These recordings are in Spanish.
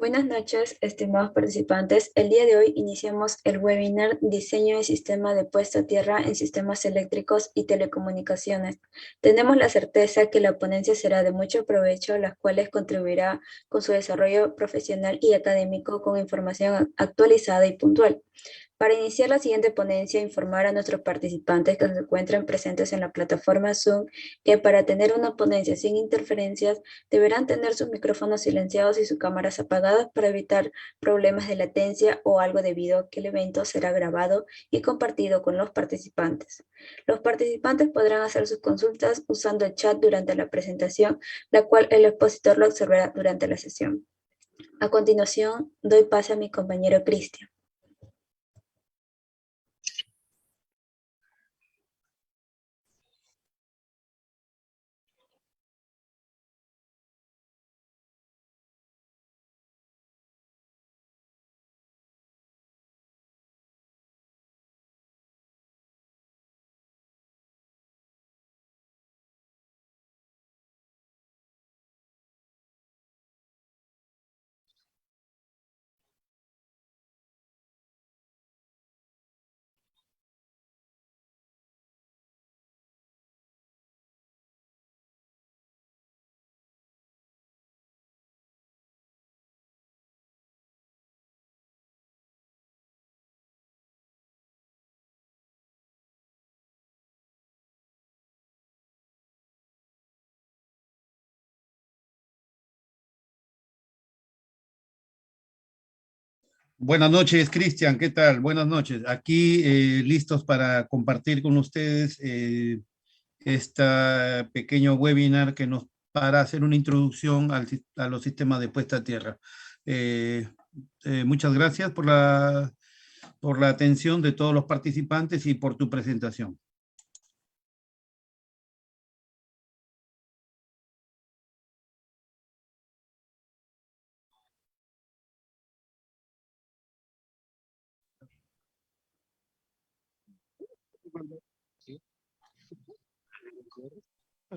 Buenas noches, estimados participantes. El día de hoy iniciamos el webinar Diseño de Sistema de Puesta a Tierra en Sistemas Eléctricos y Telecomunicaciones. Tenemos la certeza que la ponencia será de mucho provecho, las cuales contribuirá con su desarrollo profesional y académico con información actualizada y puntual. Para iniciar la siguiente ponencia, informar a nuestros participantes que se encuentran presentes en la plataforma Zoom que para tener una ponencia sin interferencias deberán tener sus micrófonos silenciados y sus cámaras apagadas para evitar problemas de latencia o algo debido a que el evento será grabado y compartido con los participantes. Los participantes podrán hacer sus consultas usando el chat durante la presentación, la cual el expositor lo observará durante la sesión. A continuación, doy pase a mi compañero Cristian. Buenas noches, Cristian, ¿qué tal? Buenas noches. Aquí listos para compartir con ustedes este pequeño webinar que nos para hacer una introducción a los sistemas de puesta a tierra. Eh, Muchas gracias por la atención de todos los participantes y por tu presentación.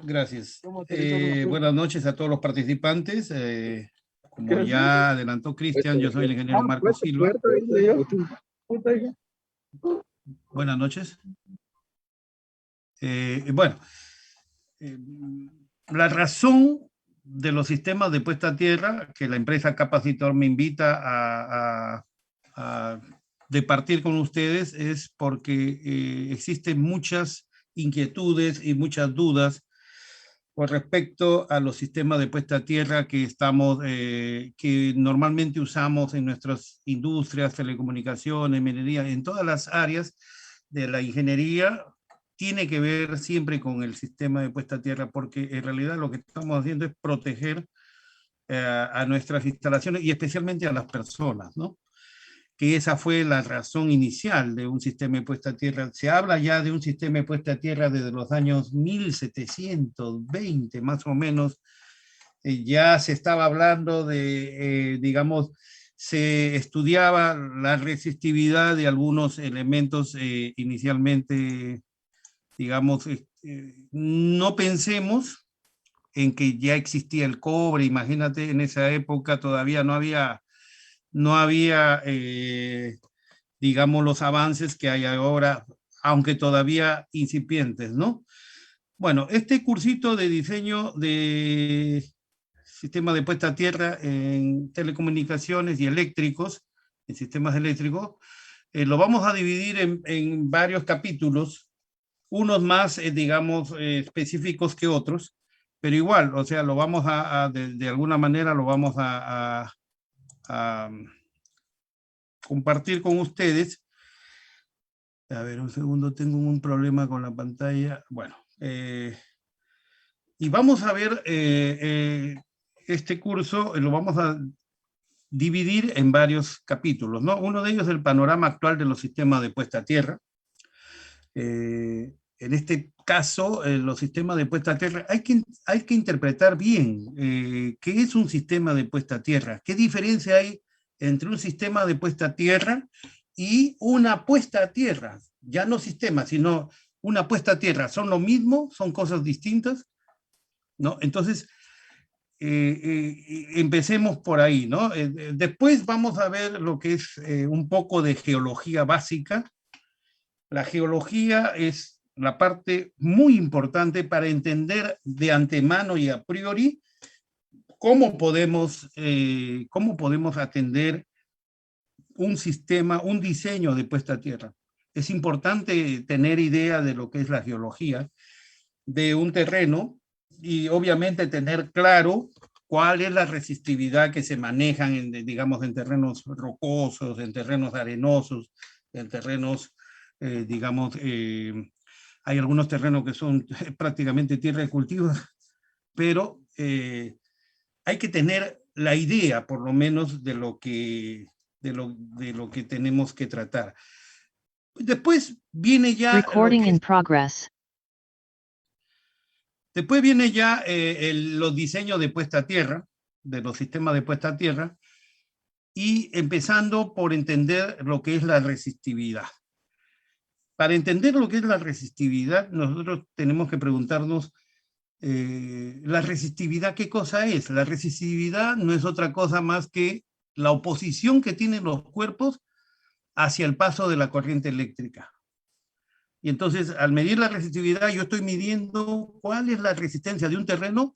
Gracias. Buenas noches a todos los participantes. Como ya adelantó Cristian, yo soy el ingeniero Marco Silva. Buenas noches. Bueno, la razón de los sistemas de puesta a tierra que la empresa Capacitor me invita a departir con ustedes es porque existen muchas inquietudes y muchas dudas con respecto a los sistemas de puesta a tierra que normalmente usamos en nuestras industrias, telecomunicaciones, minería, en todas las áreas de la ingeniería. Tiene que ver siempre con el sistema de puesta a tierra, porque en realidad lo que estamos haciendo es proteger a nuestras instalaciones y especialmente a las personas, ¿no? Que esa fue la razón inicial de un sistema de puesta a tierra. Se habla ya de un sistema de puesta a tierra desde los años 1720, más o menos. Ya se estaba hablando de, digamos, se estudiaba la resistividad de algunos elementos inicialmente, digamos, no pensemos en que ya existía el cobre. Imagínate, en esa época todavía no había digamos, los avances que hay ahora, aunque todavía incipientes, ¿no? Bueno, este cursito de diseño de sistema de puesta a tierra en telecomunicaciones y eléctricos, en sistemas eléctricos, lo vamos a dividir en varios capítulos, unos más, digamos, específicos que otros, pero igual, o sea, lo vamos de alguna manera lo vamos a compartir con ustedes. A ver, un segundo, tengo un problema con la pantalla. Bueno, y vamos a ver este curso, lo vamos a dividir en varios capítulos, ¿no? Uno de ellos es el panorama actual de los sistemas de puesta a tierra. En este caso, los sistemas de puesta a tierra, hay que interpretar bien qué es un sistema de puesta a tierra, qué diferencia hay entre un sistema de puesta a tierra y una puesta a tierra, ya no sistema, sino una puesta a tierra. ¿Son lo mismo? ¿Son cosas distintas? ¿No? Entonces, empecemos por ahí, ¿no? Después vamos a ver lo que es un poco de geología básica. La geología es la parte muy importante para entender de antemano y a priori cómo podemos atender un sistema, un diseño de puesta a tierra. Es importante tener idea de lo que es la geología de un terreno y obviamente tener claro cuál es la resistividad que se manejan en, digamos, en terrenos rocosos, en terrenos arenosos, en terrenos, digamos, hay algunos terrenos que son prácticamente tierra de cultivo, pero hay que tener la idea, por lo menos, de lo que tenemos que tratar. Después viene ya Recording in progress. Después viene ya los diseños de puesta a tierra, de los sistemas de puesta a tierra, y empezando por entender lo que es la resistividad. Para entender lo que es la resistividad, nosotros tenemos que preguntarnos, la resistividad, ¿qué cosa es? La resistividad no es otra cosa más que la oposición que tienen los cuerpos hacia el paso de la corriente eléctrica. Y entonces, al medir la resistividad, yo estoy midiendo cuál es la resistencia de un terreno,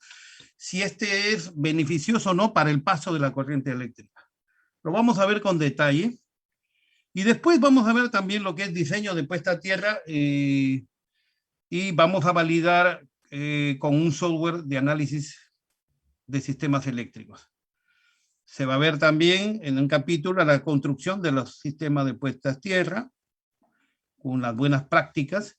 si este es beneficioso o no para el paso de la corriente eléctrica. Lo vamos a ver con detalle. Y después vamos a ver también lo que es diseño de puesta a tierra y vamos a validar con un software de análisis de sistemas eléctricos. Se va a ver también en un capítulo la construcción de los sistemas de puesta a tierra, con las buenas prácticas.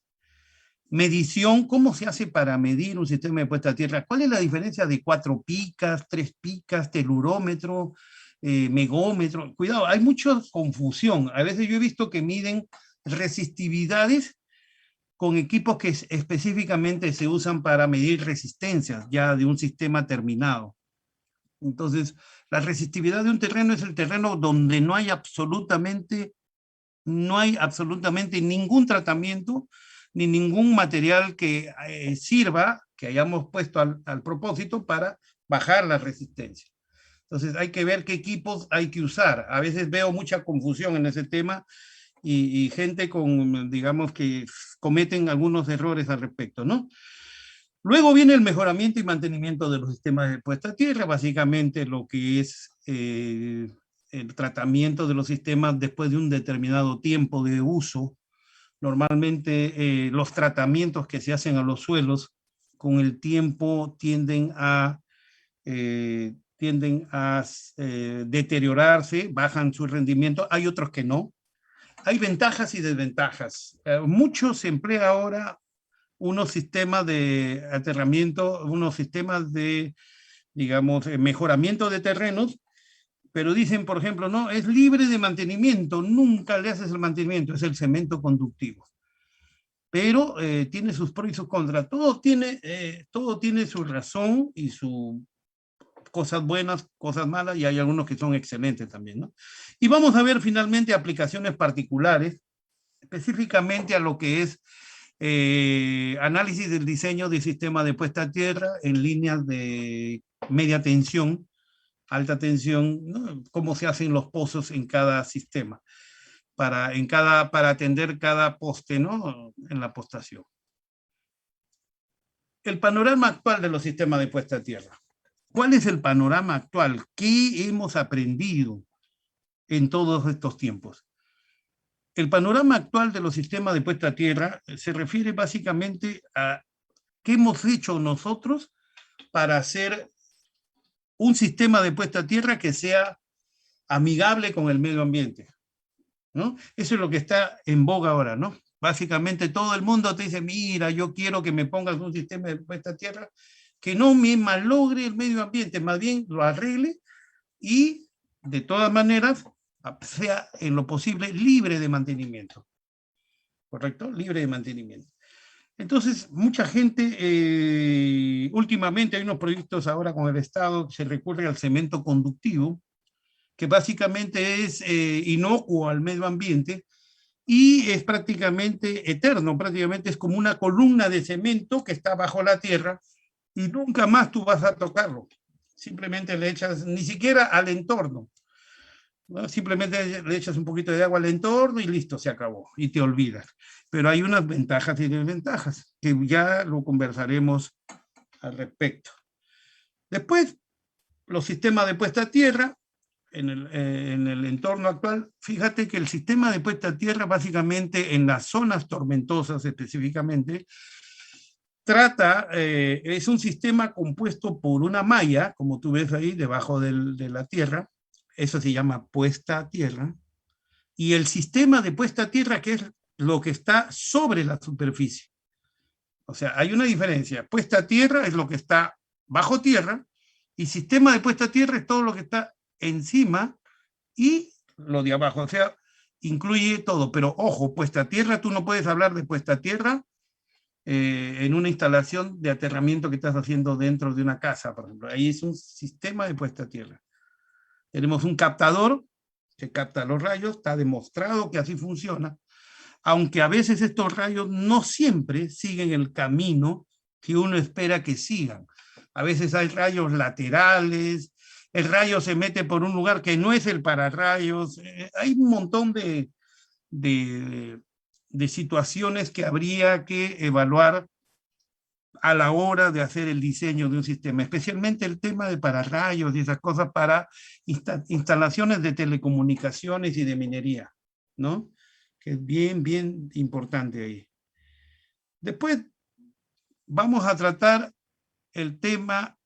Medición, ¿cómo se hace para medir un sistema de puesta a tierra? ¿Cuál es la diferencia de 4 picas, 3 picas, telurómetro, megómetro? Cuidado, hay mucha confusión. A veces yo he visto que miden resistividades con equipos que específicamente se usan para medir resistencias ya de un sistema terminado. Entonces, la resistividad de un terreno es el terreno donde no hay absolutamente ningún tratamiento ni ningún material que sirva, que hayamos puesto al propósito para bajar la resistencia. Entonces hay que ver qué equipos hay que usar. A veces veo mucha confusión en ese tema y gente con, digamos, que cometen algunos errores al respecto, ¿no? Luego viene el mejoramiento y mantenimiento de los sistemas de puesta a tierra, básicamente lo que es el tratamiento de los sistemas después de un determinado tiempo de uso. Normalmente los tratamientos que se hacen a los suelos con el tiempo tienden a deteriorarse, bajan su rendimiento. Hay otros que no. Hay ventajas y desventajas. Mucho se emplea ahora unos sistemas de aterramiento, unos sistemas de, digamos, mejoramiento de terrenos, pero dicen, por ejemplo, no, es libre de mantenimiento, nunca le haces el mantenimiento, es el cemento conductivo. Pero tiene sus pros y sus contras. Todo tiene su razón y sus cosas buenas, cosas malas, y hay algunos que son excelentes también, ¿no? Y vamos a ver finalmente aplicaciones particulares, específicamente a lo que es análisis del diseño de sistema de puesta a tierra en líneas de media tensión, alta tensión, ¿no? Cómo se hacen los pozos en cada sistema, para atender cada poste, ¿no? En la postación. El panorama actual de los sistemas de puesta a tierra. ¿Cuál es el panorama actual? ¿Qué hemos aprendido en todos estos tiempos? El panorama actual de los sistemas de puesta a tierra se refiere básicamente a qué hemos hecho nosotros para hacer un sistema de puesta a tierra que sea amigable con el medio ambiente, ¿no? Eso es lo que está en boga ahora, ¿no? Básicamente todo el mundo te dice, mira, yo quiero que me pongas un sistema de puesta a tierra que no me malogre el medio ambiente, más bien lo arregle y de todas maneras sea en lo posible libre de mantenimiento. ¿Correcto? Libre de mantenimiento. Entonces, mucha gente, últimamente hay unos proyectos ahora con el Estado que se recurre al cemento conductivo, que básicamente es inocuo al medio ambiente y es prácticamente eterno, prácticamente es como una columna de cemento que está bajo la tierra y nunca más tú vas a tocarlo. Simplemente le echas, ni siquiera al entorno, ¿no? Simplemente le echas un poquito de agua al entorno y listo, se acabó, y te olvidas. Pero hay unas ventajas y desventajas, que ya lo conversaremos al respecto. Después, los sistemas de puesta a tierra, en el entorno actual, fíjate que el sistema de puesta a tierra, básicamente en las zonas tormentosas específicamente, es un sistema compuesto por una malla, como tú ves ahí, debajo de la tierra, eso se llama puesta a tierra, y el sistema de puesta a tierra, que es lo que está sobre la superficie. O sea, hay una diferencia. Puesta a tierra es lo que está bajo tierra, y sistema de puesta a tierra es todo lo que está encima y lo de abajo. O sea, incluye todo. Pero ojo, puesta a tierra, tú no puedes hablar de puesta a tierra en una instalación de aterramiento que estás haciendo dentro de una casa, por ejemplo. Ahí es un sistema de puesta a tierra. Tenemos un captador que capta los rayos, está demostrado que así funciona, aunque a veces estos rayos no siempre siguen el camino que uno espera que sigan. A veces hay rayos laterales, el rayo se mete por un lugar que no es el pararrayos, hay un montón de situaciones que habría que evaluar a la hora de hacer el diseño de un sistema, especialmente el tema de pararrayos y esas cosas para instalaciones de telecomunicaciones y de minería, ¿no? Que es bien, bien importante ahí. Después vamos a tratar el tema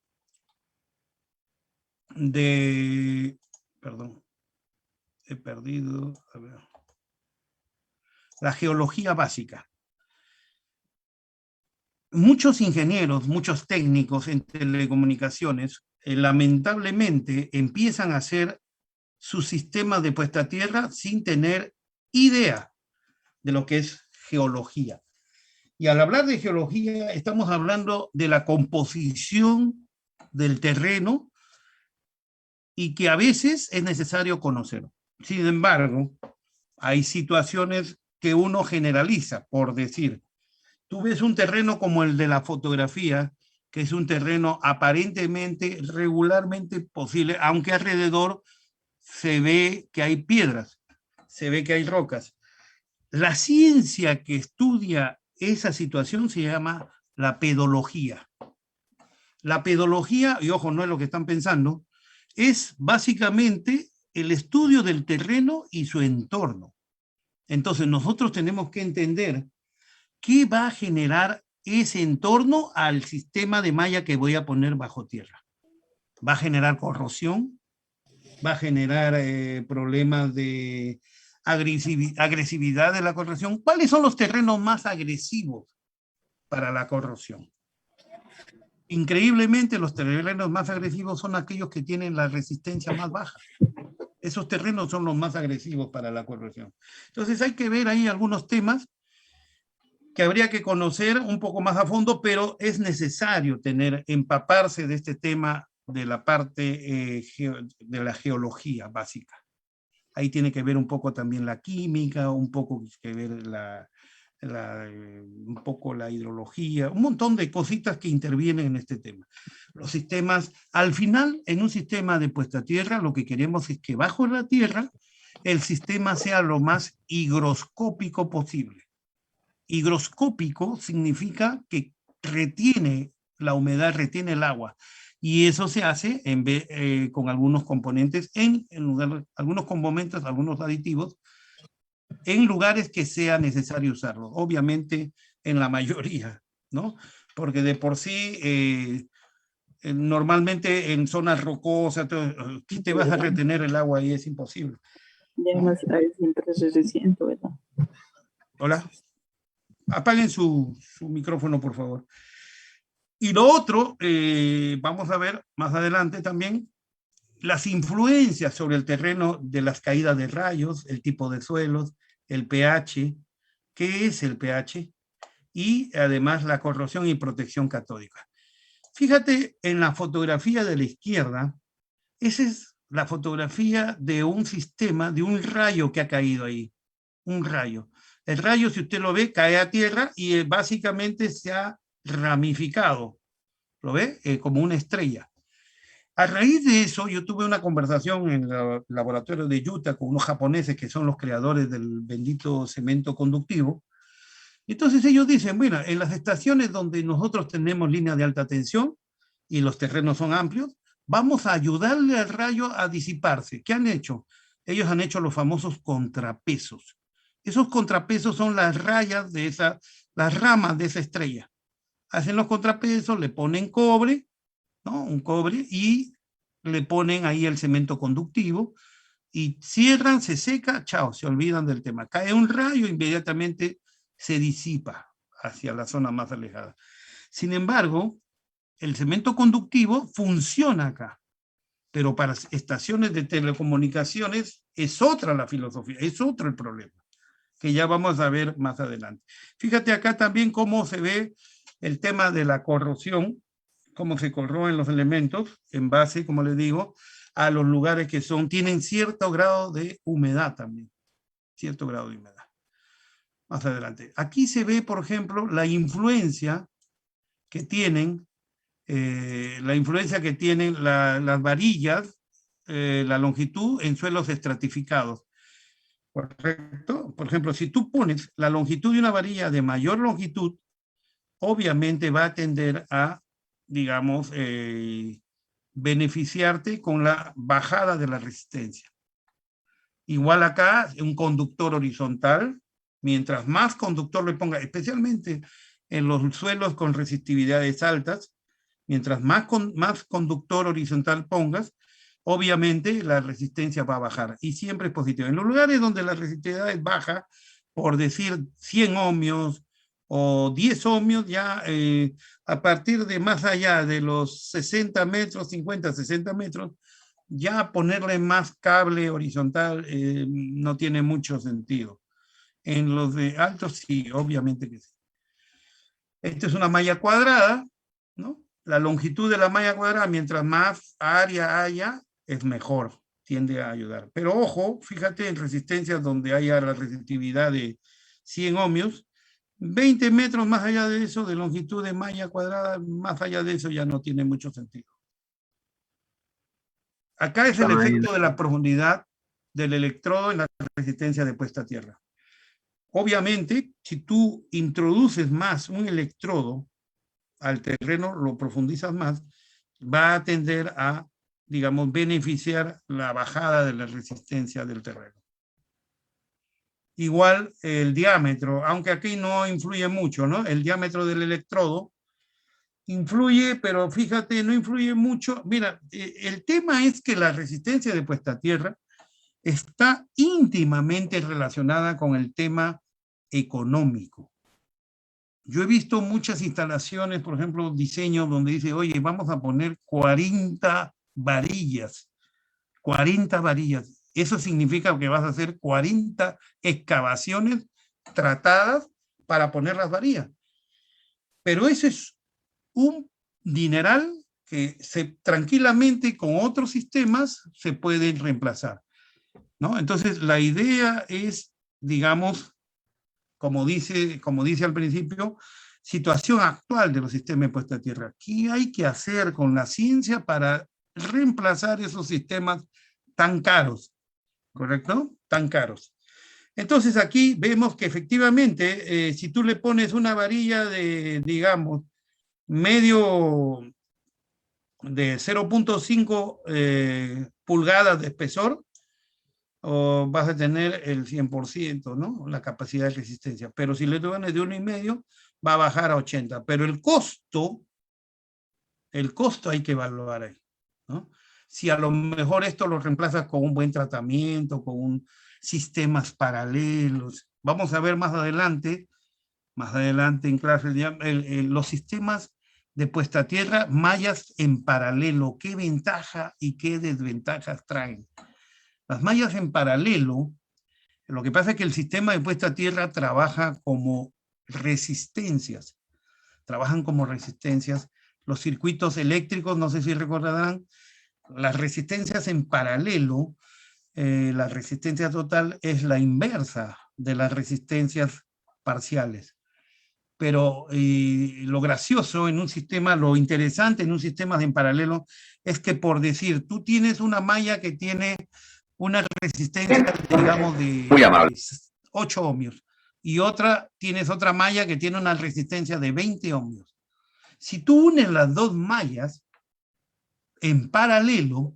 de, perdón, he perdido, a ver, la geología básica. Muchos ingenieros, muchos técnicos en telecomunicaciones, lamentablemente empiezan a hacer su sistema de puesta a tierra sin tener idea de lo que es geología. Y al hablar de geología, estamos hablando de la composición del terreno y que a veces es necesario conocer. Sin embargo, hay situaciones que uno generaliza, por decir, tú ves un terreno como el de la fotografía, que es un terreno aparentemente regularmente posible, aunque alrededor se ve que hay piedras, se ve que hay rocas. La ciencia que estudia esa situación se llama la pedología. La pedología, y ojo, no es lo que están pensando, es básicamente el estudio del terreno y su entorno. Entonces nosotros tenemos que entender qué va a generar ese entorno al sistema de malla que voy a poner bajo tierra. ¿Va a generar corrosión? ¿Va a generar problemas de agresividad de la corrosión? ¿Cuáles son los terrenos más agresivos para la corrosión? Increíblemente, los terrenos más agresivos son aquellos que tienen la resistencia más baja. Esos terrenos son los más agresivos para la corrosión. Entonces hay que ver ahí algunos temas que habría que conocer un poco más a fondo, pero es necesario empaparse de este tema de la parte de la geología básica. Ahí tiene que ver un poco también la química, un poco que ver un poco la hidrología, un montón de cositas que intervienen en este tema. Los sistemas, al final, en un sistema de puesta a tierra, lo que queremos es que bajo la tierra el sistema sea lo más higroscópico posible. Higroscópico significa que retiene la humedad, retiene el agua. Y eso se hace con algunos componentes, algunos componentes, algunos aditivos, en lugares que sea necesario usarlo. Obviamente en la mayoría, ¿no? Porque de por sí, normalmente en zonas rocosas, ¿qué te vas a retener el agua ahí? Es imposible. Ya ¿no? no siempre se resiente, ¿verdad? Hola. Apaguen su micrófono, por favor. Y lo otro, vamos a ver más adelante también, las influencias sobre el terreno de las caídas de rayos, el tipo de suelos, el pH, qué es el pH, y además la corrosión y protección catódica. Fíjate en la fotografía de la izquierda, esa es la fotografía de un sistema, de un rayo que ha caído ahí, un rayo. El rayo, si usted lo ve, cae a tierra y básicamente se ha ramificado, ¿lo ve? Como una estrella. A raíz de eso, yo tuve una conversación en el laboratorio de Utah con unos japoneses que son los creadores del bendito cemento conductivo. Entonces ellos dicen, bueno, en las estaciones donde nosotros tenemos línea de alta tensión y los terrenos son amplios, vamos a ayudarle al rayo a disiparse. ¿Qué han hecho? Ellos han hecho los famosos contrapesos. Esos contrapesos son las rayas de esa, las ramas de esa estrella. Hacen los contrapesos, le ponen cobre, ¿no? Un cobre, y le ponen ahí el cemento conductivo, y cierran, se seca, chao, se olvidan del tema. Cae un rayo, inmediatamente se disipa hacia la zona más alejada. Sin embargo, el cemento conductivo funciona acá, pero para estaciones de telecomunicaciones es otra la filosofía, es otro el problema, que ya vamos a ver más adelante. Fíjate acá también cómo se ve el tema de la corrosión, cómo se corroen los elementos en base, como les digo, a los lugares que tienen cierto grado de humedad también, cierto grado de humedad. Más adelante. Aquí se ve, por ejemplo, la influencia que tienen, las varillas, la longitud en suelos estratificados. ¿Correcto? Por ejemplo, si tú pones la longitud de una varilla de mayor longitud, obviamente va a tender a, digamos, beneficiarte con la bajada de la resistencia. Igual acá, un conductor horizontal, mientras más conductor le ponga, especialmente en los suelos con resistividades altas, mientras más conductor horizontal pongas, obviamente la resistencia va a bajar, y siempre es positivo. En los lugares donde la resistividad es baja, por decir 100 ohmios o 10 ohmios, ya a partir de más allá de los 60 metros, 50, 60 metros, ya ponerle más cable horizontal no tiene mucho sentido. En los de altos sí, obviamente que sí. Esta es una malla cuadrada, ¿no? La longitud de la malla cuadrada, mientras más área haya, es mejor, tiende a ayudar. Pero ojo, fíjate en resistencias donde haya la resistividad de 100 ohmios, 20 metros más allá de eso, de longitud de malla cuadrada, más allá de eso ya no tiene mucho sentido. Acá es el efecto de la profundidad del electrodo en la resistencia de puesta a tierra. Obviamente, si tú introduces más un electrodo al terreno, lo profundizas más, va a tender a, digamos, beneficiar la bajada de la resistencia del terreno. Igual el diámetro, aunque aquí no influye mucho, ¿no? El diámetro del electrodo influye, pero fíjate, no influye mucho. Mira, el tema es que la resistencia de puesta a tierra está íntimamente relacionada con el tema económico. Yo he visto muchas instalaciones, por ejemplo, diseños donde dice, oye, vamos a poner 40 varillas. 40 varillas. Eso significa que vas a hacer 40 excavaciones tratadas para poner las varillas. Pero ese es un dineral que tranquilamente con otros sistemas se pueden reemplazar, ¿no? Entonces, la idea es, digamos, como dice al principio, situación actual de los sistemas de puesta a tierra. ¿Qué hay que hacer con la ciencia para reemplazar esos sistemas tan caros? ¿Correcto? Tan caros. Entonces, aquí vemos que efectivamente, si tú le pones una varilla de, digamos, medio de 0.5 pulgadas de espesor, o vas a tener el 100%, ¿no? La capacidad de resistencia. Pero si le pones de 1,5, va a bajar a 80. Pero el costo hay que evaluar ahí, ¿no? Si a lo mejor esto lo reemplazas con un buen tratamiento, con sistemas paralelos. Vamos a ver más adelante en clase, los sistemas de puesta a tierra, mallas en paralelo, qué ventaja y qué desventajas traen. Las mallas en paralelo, lo que pasa es que el sistema de puesta a tierra trabaja como resistencias, los circuitos eléctricos, no sé si recordarán, las resistencias en paralelo, la resistencia total es la inversa de las resistencias parciales. pero lo gracioso en un sistema, lo interesante en un sistema en paralelo, es que por decir, tú tienes una malla que tiene una resistencia, digamos, de 8 ohmios, y tienes otra malla que tiene una resistencia de 20 ohmios. Si tú unes las dos mallas en paralelo,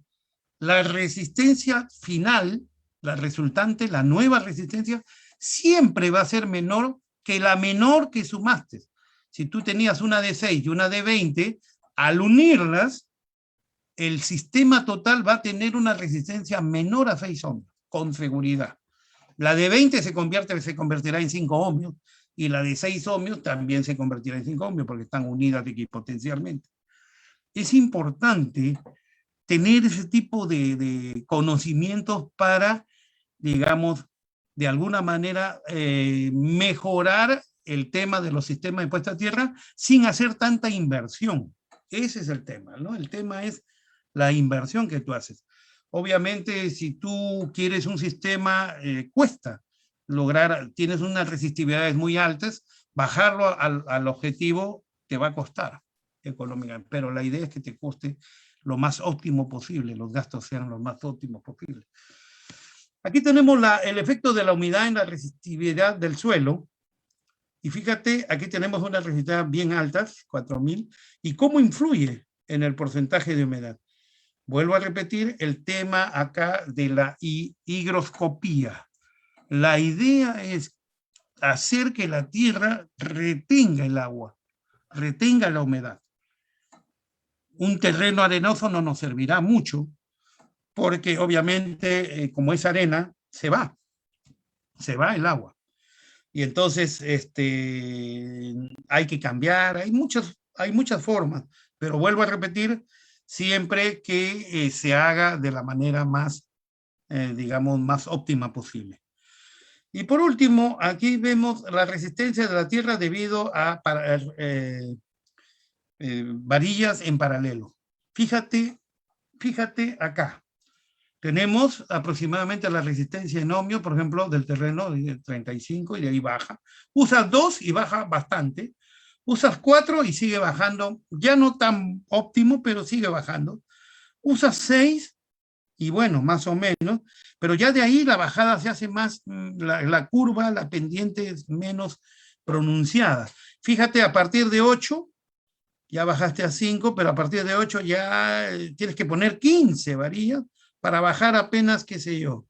la resistencia final, la resultante, la nueva resistencia, siempre va a ser menor que la menor que sumaste. Si tú tenías una de 6 y una de 20, al unirlas, el sistema total va a tener una resistencia menor a 6 ohmios, con seguridad. La de 20 se convertirá en 5 ohmios, y la de 6 ohmios también se convertirá en 5 ohmios, porque están unidas equipotencialmente. Es importante tener ese tipo de conocimientos para, digamos, de alguna manera mejorar el tema de los sistemas de puesta a tierra sin hacer tanta inversión. Ese es el tema, ¿no? El tema es la inversión que tú haces. Obviamente, si tú quieres un sistema, cuesta lograr, tienes unas resistividades muy altas, bajarlo al objetivo te va a costar económicamente, pero la idea es que te coste lo más óptimo posible, los gastos sean los más óptimos posibles. Aquí tenemos el efecto de la humedad en la resistividad del suelo, y fíjate, aquí tenemos una resistividad bien alta, 4000, y cómo influye en el porcentaje de humedad. Vuelvo a repetir el tema acá de la higroscopía. La idea es hacer que la tierra retenga el agua, retenga la humedad. Un terreno arenoso no nos servirá mucho, porque obviamente, como es arena, se va el agua. Y entonces hay que cambiar, hay muchas formas, pero vuelvo a repetir, siempre que se haga de la manera más, digamos, más óptima posible. Y por último, aquí vemos la resistencia de la tierra debido a varillas en paralelo. Fíjate acá. Tenemos aproximadamente la resistencia en ohmio, por ejemplo, del terreno de 35, y de ahí baja. Usas 2 y baja bastante. Usas 4 y sigue bajando, ya no tan óptimo, pero sigue bajando. Usas 6 y bueno, más o menos, pero ya de ahí la bajada se hace más, la curva, la pendiente es menos pronunciada. Fíjate, a partir de 8, ya bajaste a 5, pero a partir de 8 ya tienes que poner 15 varillas para bajar apenas, qué sé yo,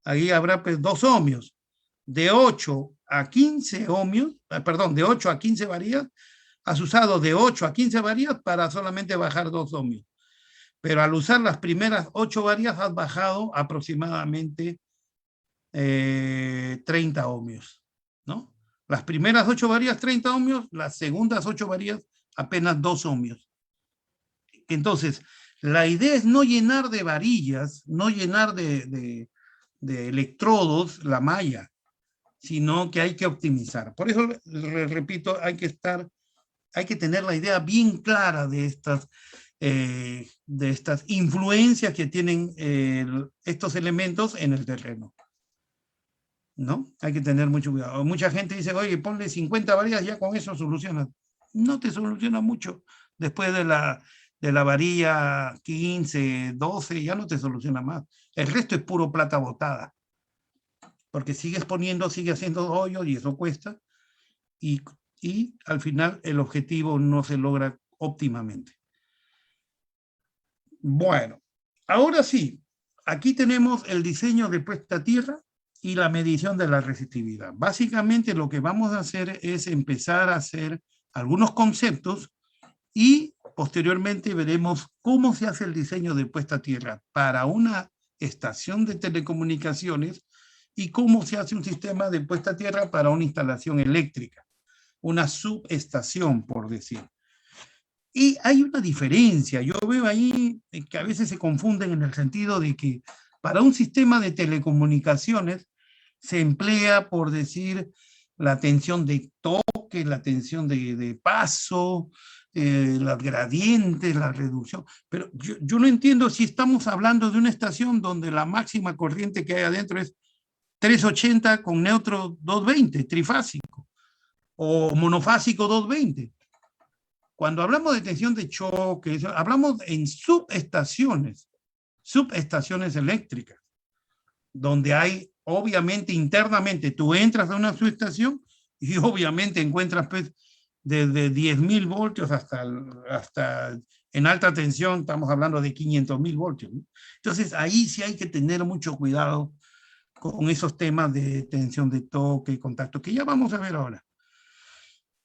ahí habrá pues 2 ohmios. De 8 a 15 ohmios, perdón, de 8 a 15 varillas, has usado de 8 a 15 varillas para solamente bajar 2 ohmios. Pero al usar las primeras 8 varillas has bajado aproximadamente 30 ohmios, ¿no? Las primeras 8 varillas 30 ohmios, las segundas 8 varillas apenas 2 ohmios. Entonces, la idea es no llenar de varillas, no llenar de electrodos la malla, sino que hay que optimizar. Por eso, le repito, hay que tener la idea bien clara de estas influencias que tienen estos elementos en el terreno, ¿no? Hay que tener mucho cuidado. Mucha gente dice, oye, ponle 50 varillas, ya con eso soluciona. No te soluciona mucho. Después de la varilla 15, 12, ya no te soluciona más. El resto es puro plata botada. Porque sigues poniendo, sigue haciendo hoyos y eso cuesta. Y al final el objetivo no se logra óptimamente. Bueno, ahora sí, aquí tenemos el diseño de puesta a tierra y la medición de la resistividad. Básicamente lo que vamos a hacer es empezar a hacer algunos conceptos y posteriormente veremos cómo se hace el diseño de puesta a tierra para una estación de telecomunicaciones y cómo se hace un sistema de puesta a tierra para una instalación eléctrica, una subestación, por decir. Y hay una diferencia, yo veo ahí que a veces se confunden en el sentido de que para un sistema de telecomunicaciones se emplea, por decir, la tensión de toque, la tensión de paso, las gradientes, la reducción, pero yo no entiendo si estamos hablando de una estación donde la máxima corriente que hay adentro es 380 con neutro 220, trifásico. o monofásico 220. Cuando hablamos de tensión de choque, hablamos en subestaciones eléctricas, donde hay, obviamente, internamente, tú entras a una subestación y obviamente encuentras pues, desde 10.000 voltios hasta en alta tensión, estamos hablando de 500.000 voltios, ¿no? Entonces, ahí sí hay que tener mucho cuidado con esos temas de tensión de toque y contacto, que ya vamos a ver ahora.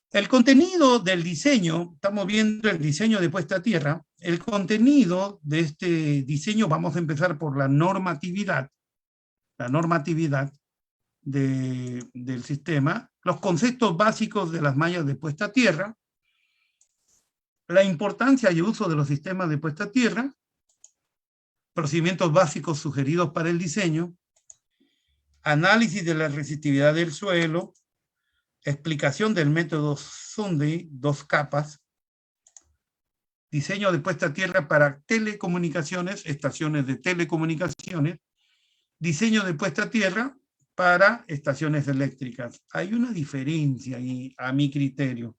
El contenido del diseño, estamos viendo el diseño de puesta a tierra, el contenido de este diseño, vamos a empezar por la normatividad del sistema, los conceptos básicos de las mallas de puesta a tierra, la importancia y uso de los sistemas de puesta a tierra, procedimientos básicos sugeridos para el diseño, análisis de la resistividad del suelo, explicación del método Sunday, 2 capas, diseño de puesta a tierra para telecomunicaciones, estaciones de telecomunicaciones, diseño de puesta a tierra para estaciones eléctricas. Hay una diferencia ahí, a mi criterio.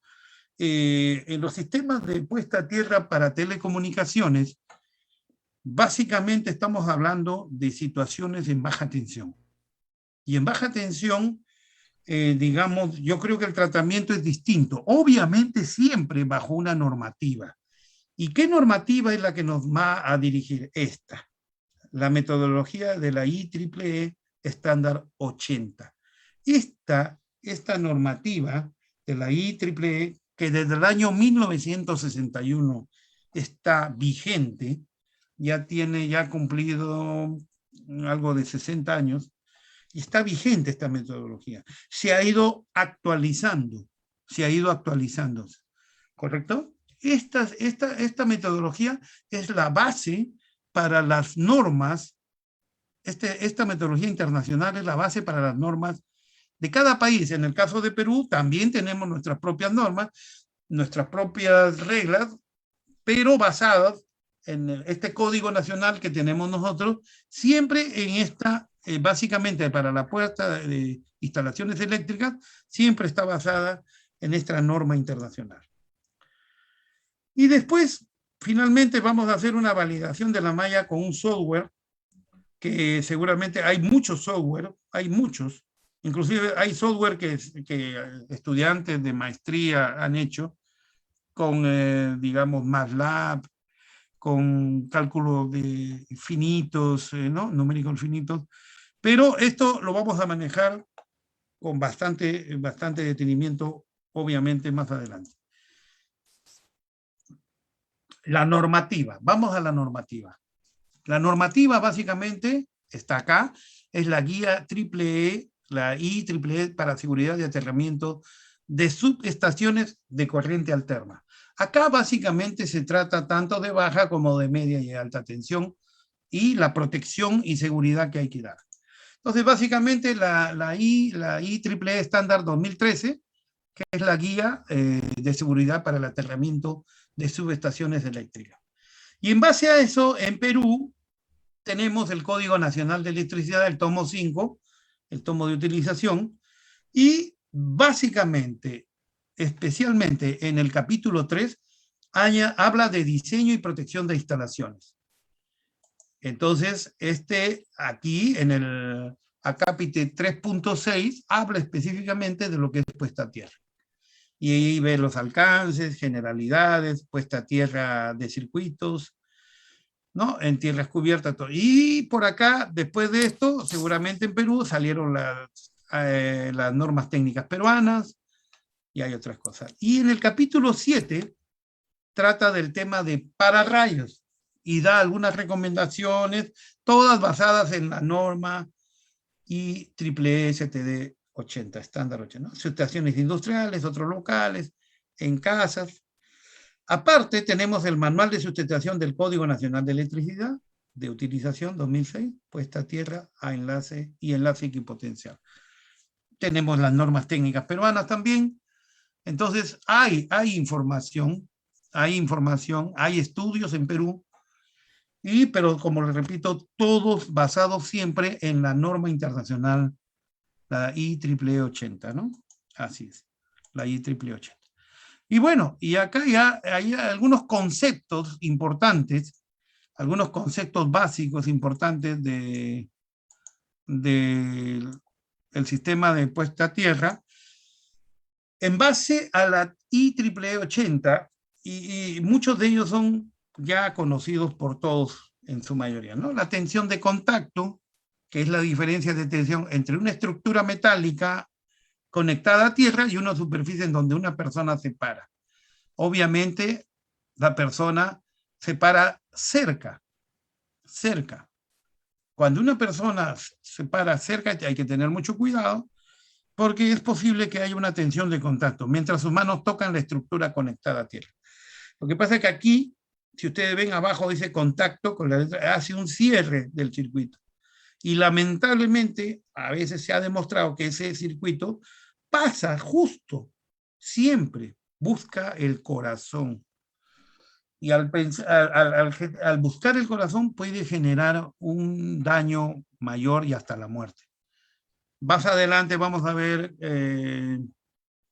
En los sistemas de puesta a tierra para telecomunicaciones, básicamente estamos hablando de situaciones en baja tensión. Y en baja tensión, digamos, yo creo que el tratamiento es distinto. Obviamente siempre bajo una normativa. ¿Y qué normativa es la que nos va a dirigir? Esta, la metodología de la IEEE estándar 80. Esta normativa de la IEEE, que desde el año 1961 está vigente, ya cumplido algo de 60 años, y está vigente esta metodología. Se ha ido actualizando, ¿correcto? Esta metodología es la base para las normas, esta metodología internacional es la base para las normas de cada país. En el caso de Perú también tenemos nuestras propias normas, nuestras propias reglas, pero basadas en este código nacional que tenemos nosotros, siempre en esta, básicamente para la puesta de instalaciones eléctricas, siempre está basada en esta norma internacional. Y después, finalmente, vamos a hacer una validación de la malla con un software, que seguramente hay muchos software, hay muchos, inclusive hay software que estudiantes de maestría han hecho con, digamos, MATLAB, con cálculos de finitos, ¿no? Numéricos finitos, pero esto lo vamos a manejar con bastante detenimiento, obviamente, más adelante. La normativa, vamos a la normativa. La normativa básicamente está acá, es la guía EEE, la IEEE para seguridad de aterramiento de subestaciones de corriente alterna. Acá básicamente se trata tanto de baja como de media y alta tensión y la protección y seguridad que hay que dar. Entonces básicamente la IEEE estándar 2013, que es la guía de seguridad para el aterramiento de subestaciones eléctricas. Y en base a eso, en Perú, tenemos el Código Nacional de Electricidad, el tomo 5, el tomo de utilización, y básicamente, especialmente en el capítulo 3, habla de diseño y protección de instalaciones. Entonces, aquí en el acápite 3.6 habla específicamente de lo que es puesta a tierra. Y ahí ve los alcances, generalidades, puesta a tierra de circuitos, ¿no? En tierras cubiertas. Todo. Y por acá, después de esto, seguramente en Perú salieron las normas técnicas peruanas y hay otras cosas. Y en el capítulo 7 trata del tema de pararrayos y da algunas recomendaciones, todas basadas en la norma IEEE STD 80, estándar 80, ¿no? Situaciones industriales, otros locales, en casas. Aparte, tenemos el Manual de Sustentación del Código Nacional de Electricidad, de utilización 2006, puesta a tierra a enlace y enlace equipotencial. Tenemos las normas técnicas peruanas también. Entonces, hay información, hay estudios en Perú, pero como les repito, todos basados siempre en la norma internacional, la IEEE 80, ¿no? Así es. la I888. Y bueno, y acá ya hay algunos conceptos importantes, algunos conceptos básicos importantes del sistema de puesta a tierra, en base a la IEEE 80, y muchos de ellos son ya conocidos por todos en su mayoría, ¿no? La tensión de contacto, que es la diferencia de tensión entre una estructura metálica conectada a tierra y una superficie en donde una persona se para. Obviamente, la persona se para cerca. Cuando una persona se para cerca, hay que tener mucho cuidado, porque es posible que haya una tensión de contacto, mientras sus manos tocan la estructura conectada a tierra. Lo que pasa es que aquí, si ustedes ven abajo, dice contacto, con la letra, hace un cierre del circuito. Y lamentablemente, a veces se ha demostrado que ese circuito pasa justo, siempre, busca el corazón. Y al buscar el corazón puede generar un daño mayor y hasta la muerte. Más adelante vamos a ver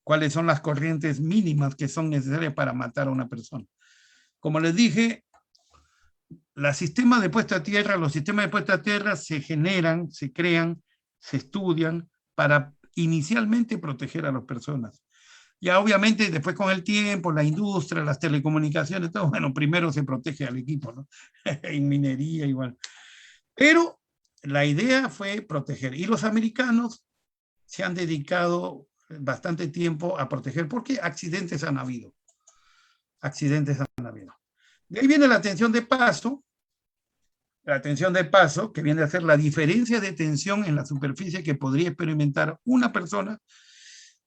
cuáles son las corrientes mínimas que son necesarias para matar a una persona. Como les dije, los sistemas de puesta a tierra se generan, se crean, se estudian para inicialmente proteger a las personas. Ya obviamente después con el tiempo, la industria, las telecomunicaciones, todo, bueno, primero se protege al equipo, ¿no? En minería igual. Pero la idea fue proteger. Y los americanos se han dedicado bastante tiempo a proteger, porque accidentes han habido. Accidentes han habido. De ahí viene la tensión de paso. La tensión de paso, que viene a ser la diferencia de tensión en la superficie que podría experimentar una persona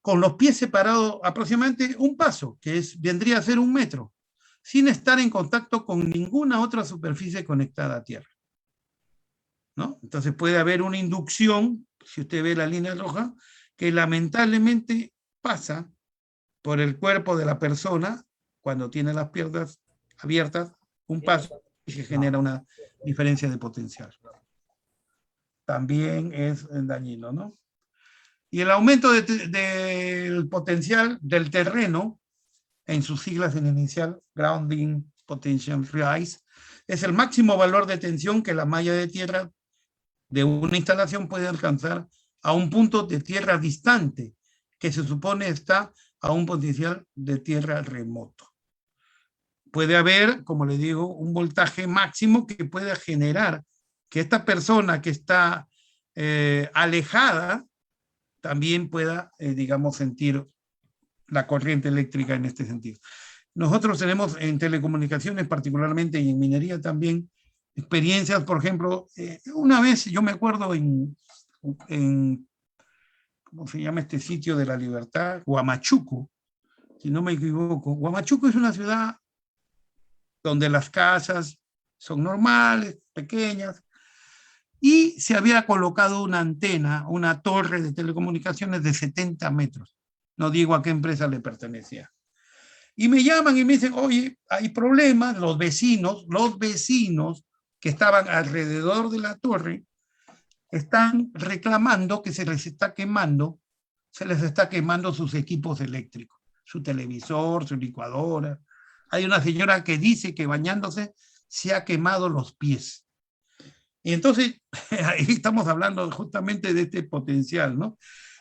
con los pies separados aproximadamente un paso, que vendría a ser 1 metro, sin estar en contacto con ninguna otra superficie conectada a tierra, ¿no? Entonces puede haber una inducción, si usted ve la línea roja, que lamentablemente pasa por el cuerpo de la persona cuando tiene las piernas abiertas, un paso, y se genera una diferencia de potencial. También es dañino, ¿no? Y el aumento del potencial del terreno, en sus siglas en inicial, Grounding Potential Rise, es el máximo valor de tensión que la malla de tierra de una instalación puede alcanzar a un punto de tierra distante, que se supone está a un potencial de tierra remoto. Puede haber, como le digo, un voltaje máximo que pueda generar que esta persona que está alejada también pueda, digamos, sentir la corriente eléctrica en este sentido. Nosotros tenemos en telecomunicaciones particularmente y en minería también experiencias, por ejemplo, una vez yo me acuerdo en ¿cómo se llama este sitio de la libertad? Huamachuco, si no me equivoco. Huamachuco es una ciudad donde las casas son normales, pequeñas, y se había colocado una antena, una torre de telecomunicaciones de 70 metros. No digo a qué empresa le pertenecía. Y me llaman y me dicen, oye, hay problemas, los vecinos que estaban alrededor de la torre están reclamando que se les está quemando sus equipos eléctricos, su televisor, su licuadora. Hay una señora que dice que bañándose se ha quemado los pies. Y entonces, ahí estamos hablando justamente de este potencial, ¿no?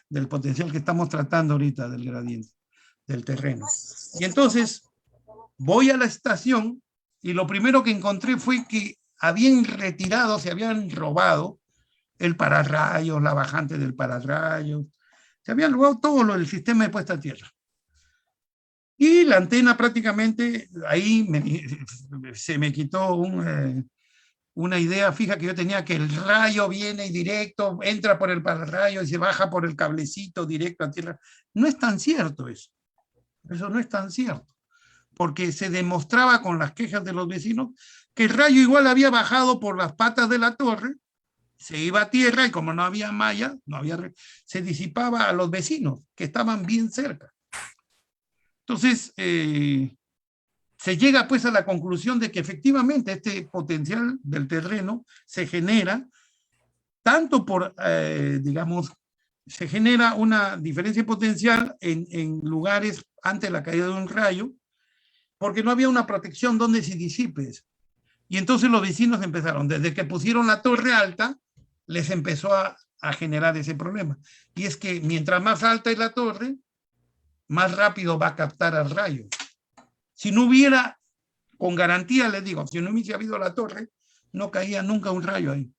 Del potencial que estamos tratando ahorita del gradiente, del terreno. Y entonces, voy a la estación y lo primero que encontré fue que habían retirado, se habían robado el pararrayos, la bajante del pararrayos, se habían robado todo el sistema de puesta a tierra. Y la antena prácticamente, ahí se me quitó una idea fija que yo tenía, que el rayo viene y directo, entra por el pararrayo y se baja por el cablecito directo a tierra. No es tan cierto eso. Eso no es tan cierto. Porque se demostraba con las quejas de los vecinos que el rayo igual había bajado por las patas de la torre, se iba a tierra y como no había malla, se disipaba a los vecinos que estaban bien cerca. Entonces, se llega pues a la conclusión de que efectivamente este potencial del terreno se genera tanto por, digamos, se genera una diferencia potencial en lugares antes de la caída de un rayo, porque no había una protección donde se disipe. Y entonces los vecinos empezaron, desde que pusieron la torre alta, les empezó a generar ese problema. Y es que mientras más alta es la torre, más rápido va a captar al rayo. Si no hubiera, con garantía les digo, si no hubiese habido la torre, no caía nunca un rayo ahí.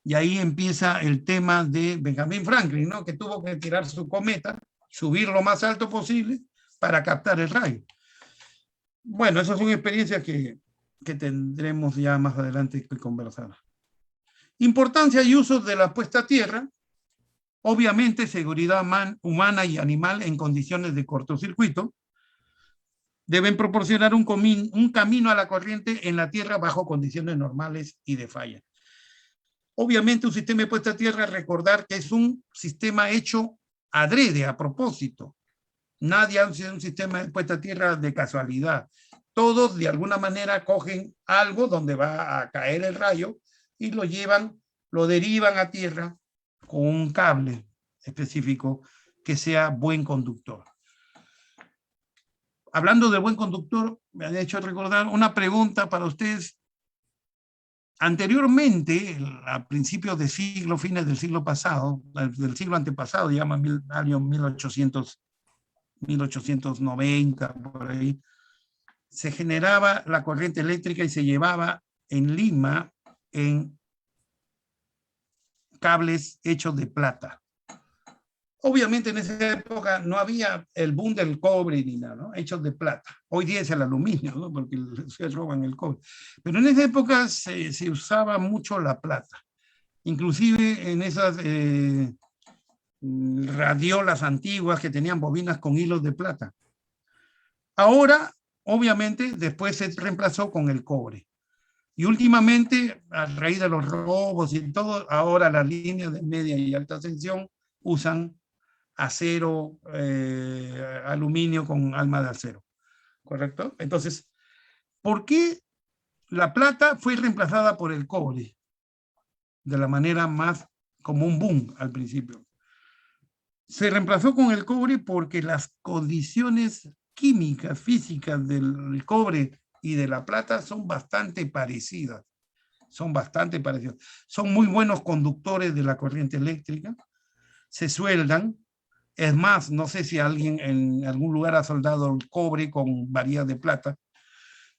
Y ahí empieza el tema de Benjamin Franklin, ¿no? Que tuvo que tirar su cometa, subir lo más alto posible para captar el rayo. Bueno, esas son experiencias que tendremos ya más adelante que conversar. Importancia y uso de la puesta a tierra. Obviamente, seguridad humana y animal en condiciones de cortocircuito. Deben proporcionar un camino a la corriente en la tierra bajo condiciones normales y de falla. Obviamente, un sistema de puesta a tierra, recordar que es un sistema hecho adrede, a propósito. Nadie hace un sistema de puesta a tierra de casualidad. Todos, de alguna manera, cogen algo donde va a caer el rayo y lo llevan, lo derivan a tierra con un cable específico que sea buen conductor. Hablando de buen conductor, me han hecho recordar una pregunta para ustedes. Anteriormente, a principios de siglo, fines del siglo pasado, del siglo antepasado, llama año 1890, por ahí, se generaba la corriente eléctrica y se llevaba en Lima en cables hechos de plata. Obviamente en esa época no había el boom del cobre ni nada, ¿no? Hechos de plata. Hoy día es el aluminio, ¿no? Porque se roban el cobre. Pero en esa época se usaba mucho la plata. Inclusive en esas radiolas antiguas que tenían bobinas con hilos de plata. Ahora, obviamente, después se reemplazó con el cobre. Y últimamente, a raíz de los robos y todo, ahora las líneas de media y alta tensión usan acero, aluminio con alma de acero, ¿correcto? Entonces, ¿por qué la plata fue reemplazada por el cobre? De la manera más como un boom al principio. Se reemplazó con el cobre porque las condiciones químicas, físicas del cobre y de la plata son bastante parecidas. Son bastante parecidas. Son muy buenos conductores de la corriente eléctrica. Se sueldan. Es más, no sé si alguien en algún lugar ha soldado el cobre con varillas de plata,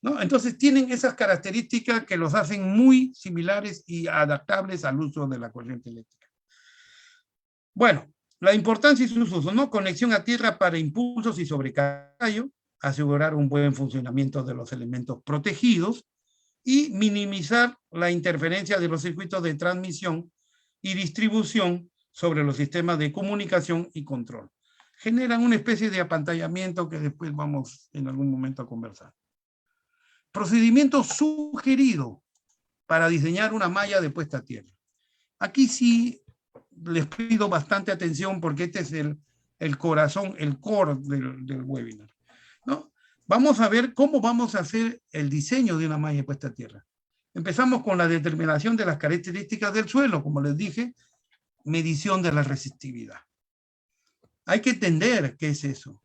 ¿no? Entonces tienen esas características que los hacen muy similares y adaptables al uso de la corriente eléctrica. Bueno, la importancia y sus usos, ¿no? Conexión a tierra para impulsos y sobrecargo, asegurar un buen funcionamiento de los elementos protegidos y minimizar la interferencia de los circuitos de transmisión y distribución sobre los sistemas de comunicación y control. Generan una especie de apantallamiento que después vamos en algún momento a conversar. Procedimiento sugerido para diseñar una malla de puesta a tierra. Aquí sí les pido bastante atención porque este es el corazón, el core del webinar, ¿no? Vamos a ver cómo vamos a hacer el diseño de una malla de puesta a tierra. Empezamos con la determinación de las características del suelo, como les dije, medición de la resistividad. Hay que entender qué es eso.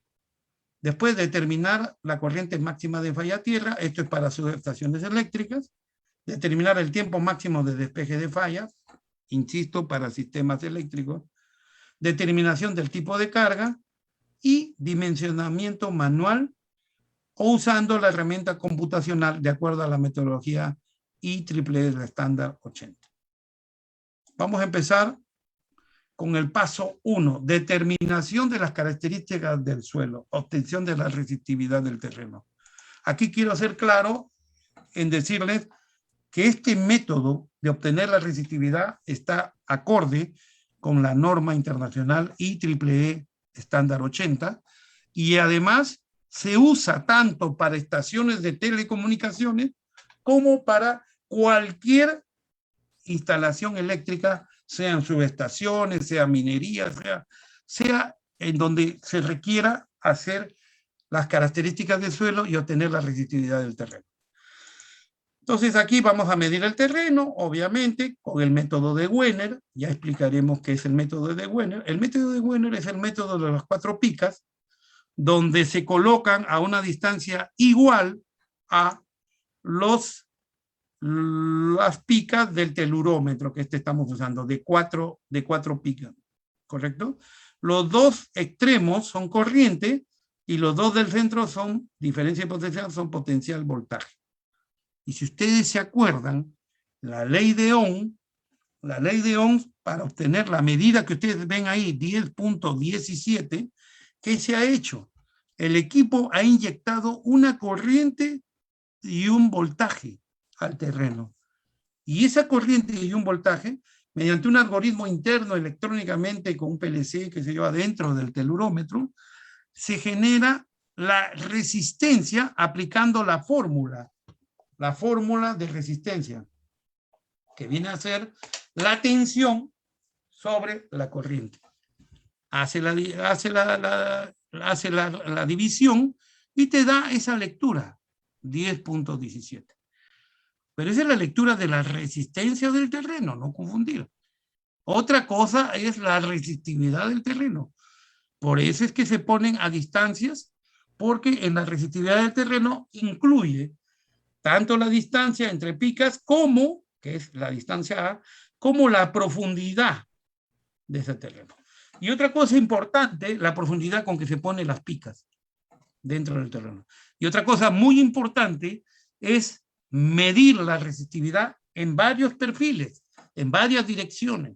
Después determinar la corriente máxima de falla a tierra, esto es para subestaciones eléctricas, determinar el tiempo máximo de despeje de fallas, insisto, para sistemas eléctricos, determinación del tipo de carga y dimensionamiento manual o usando la herramienta computacional de acuerdo a la metodología IEEE del estándar 80. Vamos a empezar con el paso 1, determinación de las características del suelo, obtención de la resistividad del terreno. Aquí quiero ser claro en decirles que este método de obtener la resistividad está acorde con la norma internacional IEEE estándar 80 y además se usa tanto para estaciones de telecomunicaciones como para cualquier instalación eléctrica, sean subestaciones, sea minería, sea en donde se requiera hacer las características del suelo y obtener la resistividad del terreno. Entonces aquí vamos a medir el terreno, obviamente, con el método de Wenner. Ya explicaremos qué es el método de Wenner. El método de Wenner es el método de las 4 picas, donde se colocan a una distancia igual a las picas del telurómetro que estamos usando, de cuatro picas, ¿correcto? Los dos extremos son corriente y los dos del centro son diferencia de potencial, son potencial voltaje. Y si ustedes se acuerdan, la ley de Ohm, para obtener la medida que ustedes ven ahí, 10.17, ¿qué se ha hecho? El equipo ha inyectado una corriente y un voltaje al terreno. Y esa corriente y un voltaje, mediante un algoritmo interno electrónicamente con un PLC que se lleva dentro del telurómetro, se genera la resistencia aplicando la fórmula de resistencia, que viene a ser la tensión sobre la corriente. Hace la división y te da esa lectura, 10.17. Pero esa es la lectura de la resistencia del terreno, no confundir. Otra cosa es la resistividad del terreno. Por eso es que se ponen a distancias, porque en la resistividad del terreno incluye tanto la distancia entre picas como, que es la distancia A, como la profundidad de ese terreno. Y otra cosa importante, la profundidad con que se ponen las picas dentro del terreno. Y otra cosa muy importante es medir la resistividad en varios perfiles, en varias direcciones.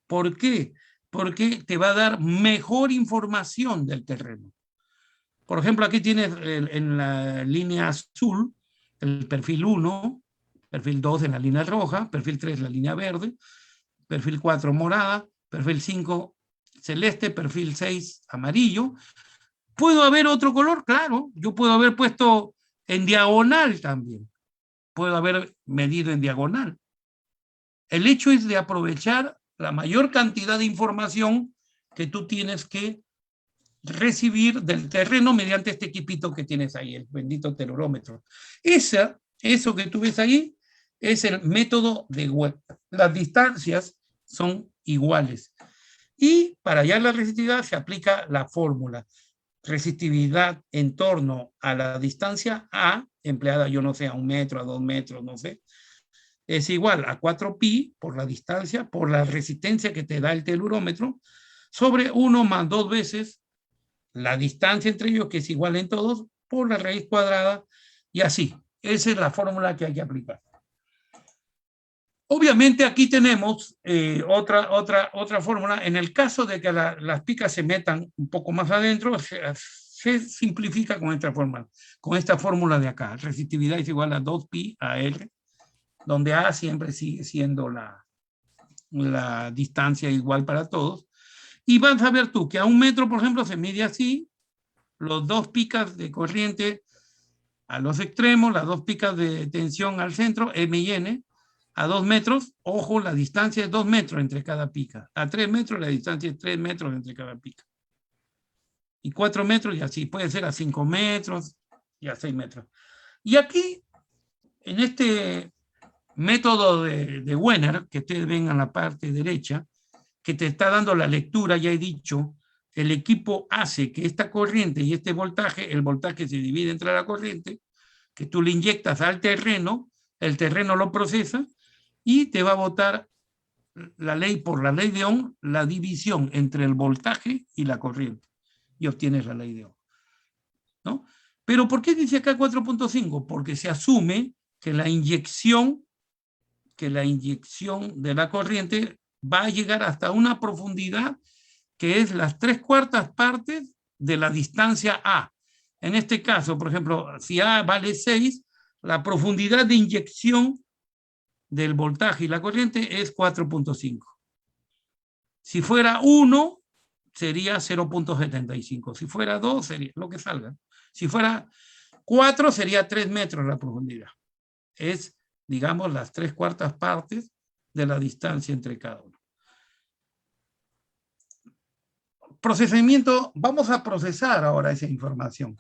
¿Por qué? Porque te va a dar mejor información del terreno. Por ejemplo, aquí tienes en la línea azul el perfil 1, perfil 2 en la línea roja, perfil 3 en la línea verde, perfil 4 morada, perfil 5 celeste, perfil 6 amarillo. ¿Puedo haber otro color? Claro, yo puedo haber puesto en diagonal también. Puedo haber medido en diagonal. El hecho es de aprovechar la mayor cantidad de información que tú tienes que recibir del terreno mediante este equipito que tienes ahí, el bendito telurómetro. Eso que tú ves ahí es el método de Wenner. Las distancias son iguales. Y para hallar la resistividad se aplica la fórmula. Resistividad en torno a la distancia A, empleada, yo no sé, a 1 metro, a 2 metros, no sé, es igual a 4pi por la distancia, por la resistencia que te da el telurómetro, sobre 1 más 2 veces la distancia entre ellos, que es igual en todos, por la raíz cuadrada, y así. Esa es la fórmula que hay que aplicar. Obviamente aquí tenemos otra fórmula. En el caso de que las picas se metan un poco más adentro, se simplifica con esta fórmula de acá. Resistividad es igual a 2pi a R, donde A siempre sigue siendo la distancia igual para todos. Y vas a ver tú que a 1 metro, por ejemplo, se mide así, los 2 picas de corriente a los extremos, las 2 picas de tensión al centro, M y N, a 2 metros, ojo, la distancia es 2 metros entre cada pica. A 3 metros, la distancia es 3 metros entre cada pica. Y 4 metros, y así, puede ser a 5 metros y a 6 metros. Y aquí, en este método de Wenner, que ustedes ven en la parte derecha, que te está dando la lectura, ya he dicho, el equipo hace que esta corriente y este voltaje, el voltaje se divide entre la corriente, que tú le inyectas al terreno, el terreno lo procesa y te va a botar por la ley de Ohm, la división entre el voltaje y la corriente. Y obtienes la ley de Ohm, ¿no? Pero ¿por qué dice acá 4.5? Porque se asume que la inyección de la corriente va a llegar hasta una profundidad que es las 3/4 partes de la distancia A. En este caso, por ejemplo, si A vale 6, la profundidad de inyección del voltaje y la corriente es 4.5. Si fuera 1, sería 0.75. Si fuera 2, sería lo que salga. Si fuera 4, sería 3 metros la profundidad. Es, digamos, las 3/4 partes de la distancia entre cada uno. Procesamiento, vamos a procesar ahora esa información.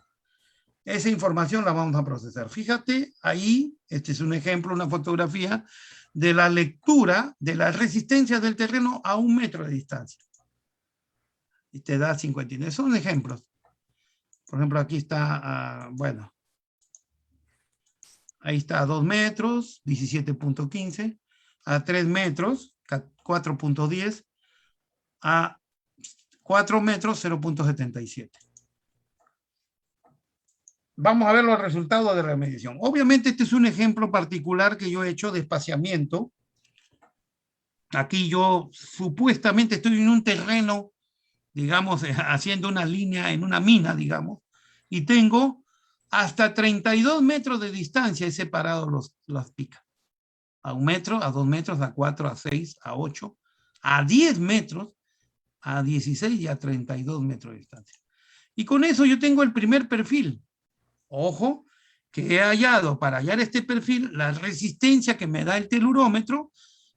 esa información la vamos a procesar. Fíjate, ahí, este es un ejemplo, una fotografía de la lectura de las resistencias del terreno a 1 metro de distancia. Y te da 59. Son ejemplos. Por ejemplo, aquí está, bueno, ahí está a 2 metros, 17.15, a 3 metros, 4.10, a 4 metros, 0.77. Vamos a ver los resultados de la medición. Obviamente este es un ejemplo particular que yo he hecho de espaciamiento. Aquí yo supuestamente estoy en un terreno, digamos, haciendo una línea en una mina, digamos, y tengo hasta 32 metros de distancia he separado las picas. A 1 metro, a 2 metros, a 4, a 6, a 8, a 10 metros, a 16 y a 32 metros de distancia. Y con eso yo tengo el primer perfil. Ojo, que he hallado para hallar este perfil la resistencia que me da el telurómetro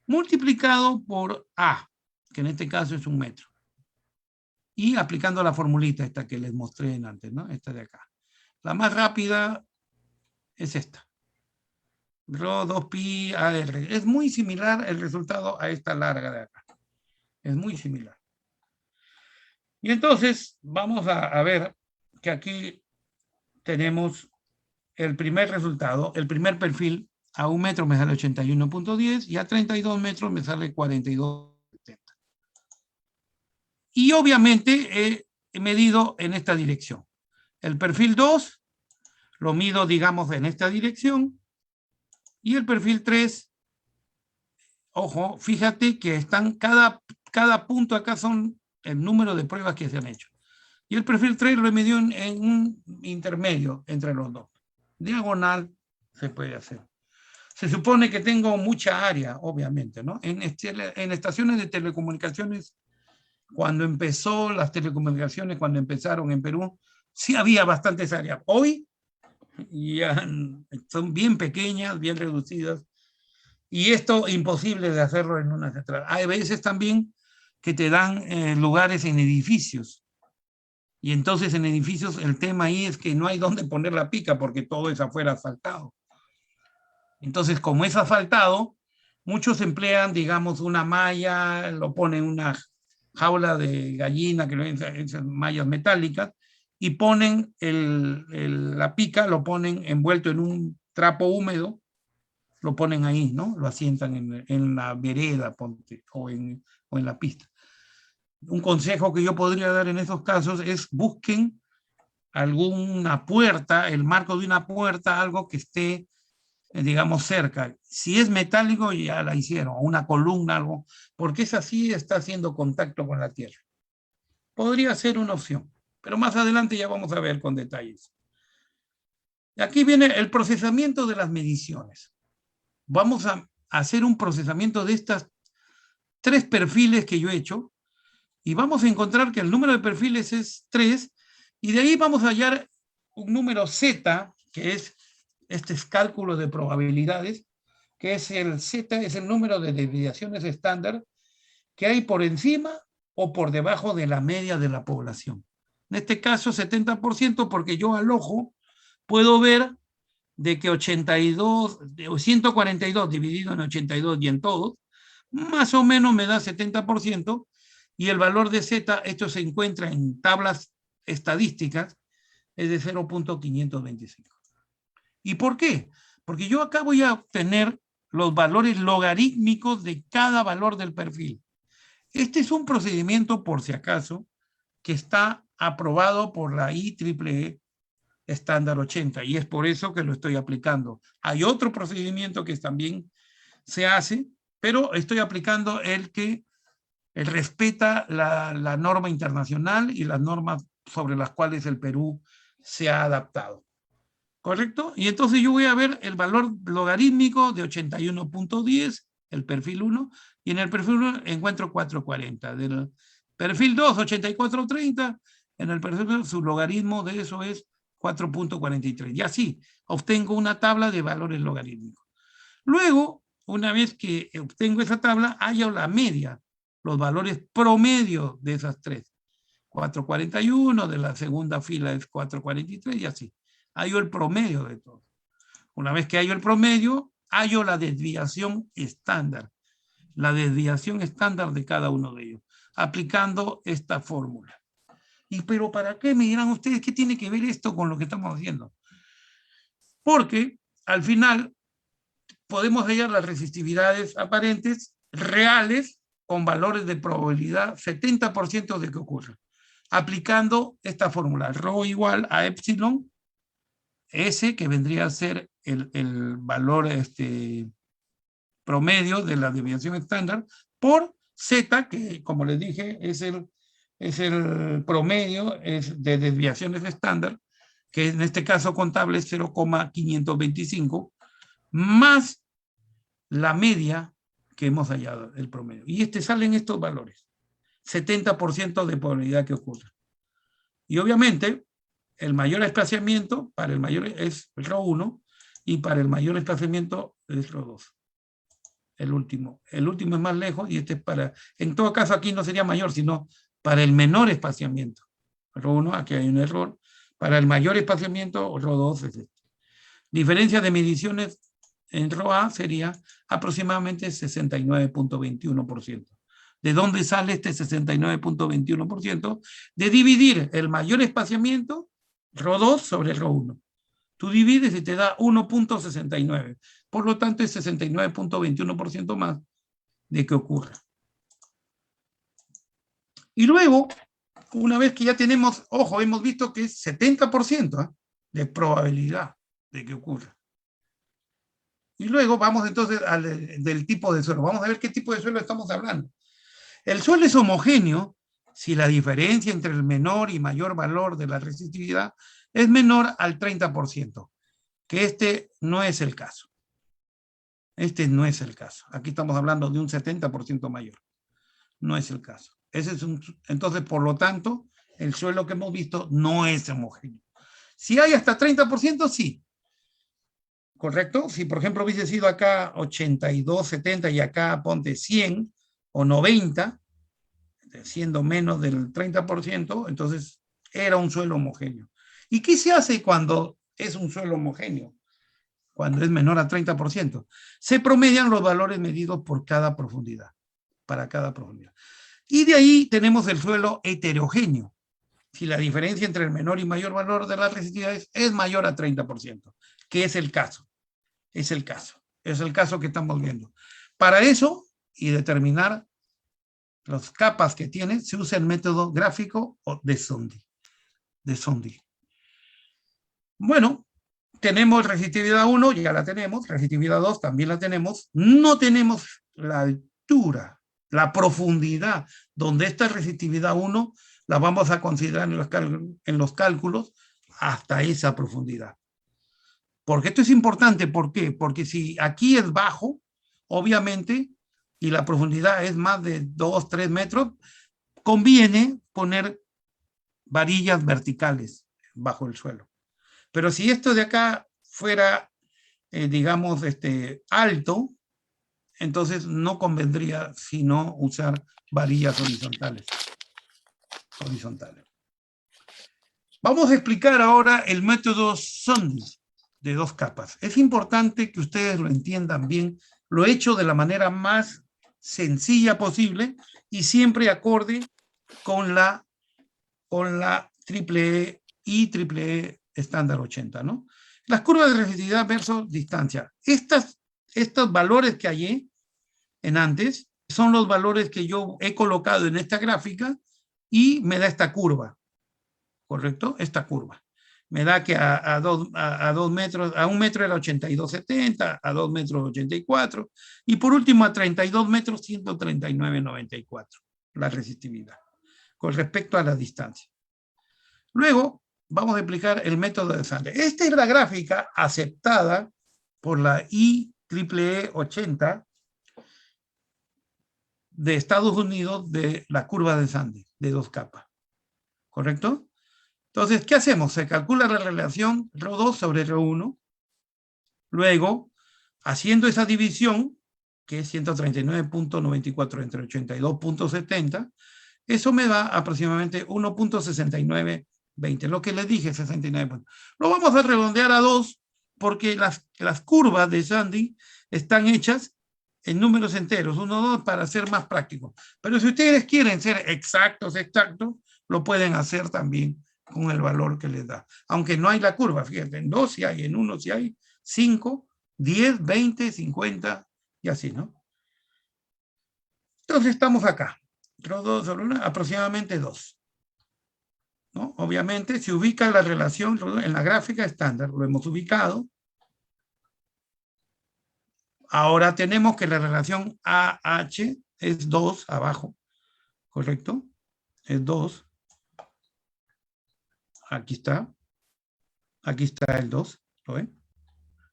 multiplicado por A, que en este caso es 1 metro. Y aplicando la formulita esta que les mostré antes, ¿no? Esta de acá. La más rápida es esta. Rho 2pi AR. Es muy similar el resultado a esta larga de acá. Es muy similar. Y entonces vamos a ver que aquí tenemos el primer resultado, el primer perfil. A 1 metro me sale 81.10 y a 32 metros me sale 42.70. Y obviamente he medido en esta dirección. El perfil 2 lo mido, digamos, en esta dirección. Y el perfil 3, ojo, fíjate que están cada punto acá son el número de pruebas que se han hecho. Y el perfil 3 lo he medido en un intermedio entre los dos. Diagonal se puede hacer. Se supone que tengo mucha área, obviamente, ¿no? En estaciones de telecomunicaciones, cuando empezó las telecomunicaciones, cuando empezaron en Perú, sí había bastantes áreas. Hoy ya son bien pequeñas, bien reducidas, y esto imposible de hacerlo en una central. Hay veces también que te dan lugares en edificios, y entonces en edificios el tema ahí es que no hay dónde poner la pica porque todo es afuera asfaltado. Entonces, como es asfaltado, muchos emplean, digamos, una malla, lo ponen en una jaula de gallina, que esas mallas metálicas, y ponen la pica, lo ponen envuelto en un trapo húmedo, lo ponen ahí, ¿no? Lo asientan en la vereda o en la pista. Un consejo que yo podría dar en esos casos es busquen alguna puerta, el marco de una puerta, algo que esté, digamos, cerca. Si es metálico, ya la hicieron, una columna, algo, porque es así, está haciendo contacto con la tierra. Podría ser una opción, pero más adelante ya vamos a ver con detalles. Aquí viene el procesamiento de las mediciones. Vamos a hacer un procesamiento de estas 3 perfiles que yo he hecho y vamos a encontrar que el número de perfiles es 3 y de ahí vamos a hallar un número Z, que es este cálculo de probabilidades, que es el Z, es el número de desviaciones estándar que hay por encima o por debajo de la media de la población. En este caso 70%, porque yo al ojo puedo ver de que 142 dividido en 82 y en todos, más o menos me da 70%, y el valor de Z, esto se encuentra en tablas estadísticas, es de 0.525. ¿Y por qué? Porque yo acá voy a obtener los valores logarítmicos de cada valor del perfil. Este es un procedimiento, por si acaso, que está aprobado por la IEEE estándar 80 y es por eso que lo estoy aplicando. Hay otro procedimiento que también se hace, pero estoy aplicando el que respeta la norma internacional y las normas sobre las cuales el Perú se ha adaptado. ¿Correcto? Y entonces yo voy a ver el valor logarítmico de 81.10, el perfil 1, y en el perfil 1 encuentro 440. Del perfil 2, 84.30, en el perfil 2 su logaritmo de eso es 4.43. Y así obtengo una tabla de valores logarítmicos. Luego, una vez que obtengo esa tabla, hallo la media, los valores promedio de esas 3. 441, de la segunda fila es 443 y así. hallo el promedio de todo. Una vez que hallo el promedio, hallo la desviación estándar. La desviación estándar de cada uno de ellos, aplicando esta fórmula. Pero ¿para qué? Me dirán ustedes, ¿qué tiene que ver esto con lo que estamos haciendo? Porque al final podemos hallar las resistividades aparentes reales con valores de probabilidad 70% de que ocurra, aplicando esta fórmula, ρ igual a epsilon, S, que vendría a ser el valor promedio de la desviación estándar, por Z, que como les dije es el promedio de desviaciones estándar, que en este caso contable es 0,525, más la media que hemos hallado, el promedio. Y salen estos valores, 70% de probabilidad que ocurra. Y obviamente, el mayor espaciamiento para el mayor es ρ1 y para el mayor espaciamiento es ρ2. El último es más lejos y es para, en todo caso aquí no sería mayor, sino para el menor espaciamiento. ρ1, aquí hay un error. Para el mayor espaciamiento, ρ2 es este. Diferencia de mediciones en ρA sería aproximadamente 69.21%. ¿De dónde sale este 69.21%? De dividir el mayor espaciamiento, ρ2 sobre ρ1. Tú divides y te da 1.69. Por lo tanto, es 69.21% más de que ocurra. Y luego, una vez que ya tenemos, ojo, hemos visto que es 70% de probabilidad de que ocurra. Y luego vamos entonces del tipo de suelo. Vamos a ver qué tipo de suelo estamos hablando. El suelo es homogéneo si la diferencia entre el menor y mayor valor de la resistividad es menor al 30%, que no es el caso. No es el caso. Aquí estamos hablando de un 70% mayor. No es el caso. Entonces, por lo tanto, el suelo que hemos visto no es homogéneo. Si hay hasta 30%, sí. ¿Correcto? Si, por ejemplo, hubiese sido acá 82, 70 y acá ponte 100 o 90, siendo menos del 30%, entonces era un suelo homogéneo. ¿Y qué se hace cuando es un suelo homogéneo? Cuando es menor a 30%. Se promedian los valores medidos por cada profundidad, para cada profundidad. Y de ahí tenemos el suelo heterogéneo. Si la diferencia entre el menor y mayor valor de las resistividades es mayor a 30%, que es el caso. Es el caso que estamos viendo. Para eso y determinar las capas que tiene, se usa el método gráfico de Sondy. Bueno, tenemos resistividad 1, ya la tenemos, resistividad 2 también la tenemos, no tenemos la altura, la profundidad, donde esta resistividad 1 la vamos a considerar en los cálculos hasta esa profundidad. Porque esto es importante, ¿por qué? Porque si aquí es bajo, obviamente, y la profundidad es más de 2, 3 metros, conviene poner varillas verticales bajo el suelo. Pero si esto de acá fuera, digamos, alto, entonces no convendría sino usar varillas horizontales. Vamos a explicar ahora el método Sondy de 2 capas. Es importante que ustedes lo entiendan bien. Lo he hecho de la manera más sencilla posible y siempre acorde con la triple E estándar 80, ¿no? Las curvas de resistividad versus distancia. Estos valores que hallé en antes son los valores que yo he colocado en esta gráfica y me da esta curva, ¿correcto? Esta curva. Me da que a 2 metros, a 1 metro era 82,70, a 2 metros 84, y por último a 32 metros 139,94, la resistividad, con respecto a la distancia. Luego, vamos a aplicar el método de Sandler. Esta es la gráfica aceptada por la IEEE 80 de Estados Unidos de la curva de Sandler, de 2 capas. ¿Correcto? Entonces, ¿qué hacemos? Se calcula la relación ρ2 sobre ρ1. Luego, haciendo esa división, que es 139.94 entre 82.70, eso me da aproximadamente 1.69 20, lo que les dije, 69 puntos. Lo vamos a redondear a 2 porque las curvas de Sandy están hechas en números enteros, 1, 2, para ser más prácticos. Pero si ustedes quieren ser exactos, lo pueden hacer también con el valor que les da. Aunque no hay la curva, fíjense, en 2 sí hay, en 1 sí hay, 5, 10, 20, 50 y así, ¿no? Entonces estamos acá. Rho 2 sobre 1, aproximadamente 2. ¿No? Obviamente se ubica la relación en la gráfica estándar, lo hemos ubicado. Ahora tenemos que la relación AH es 2 abajo, ¿correcto? Es 2. Aquí está el 2, ¿lo ven?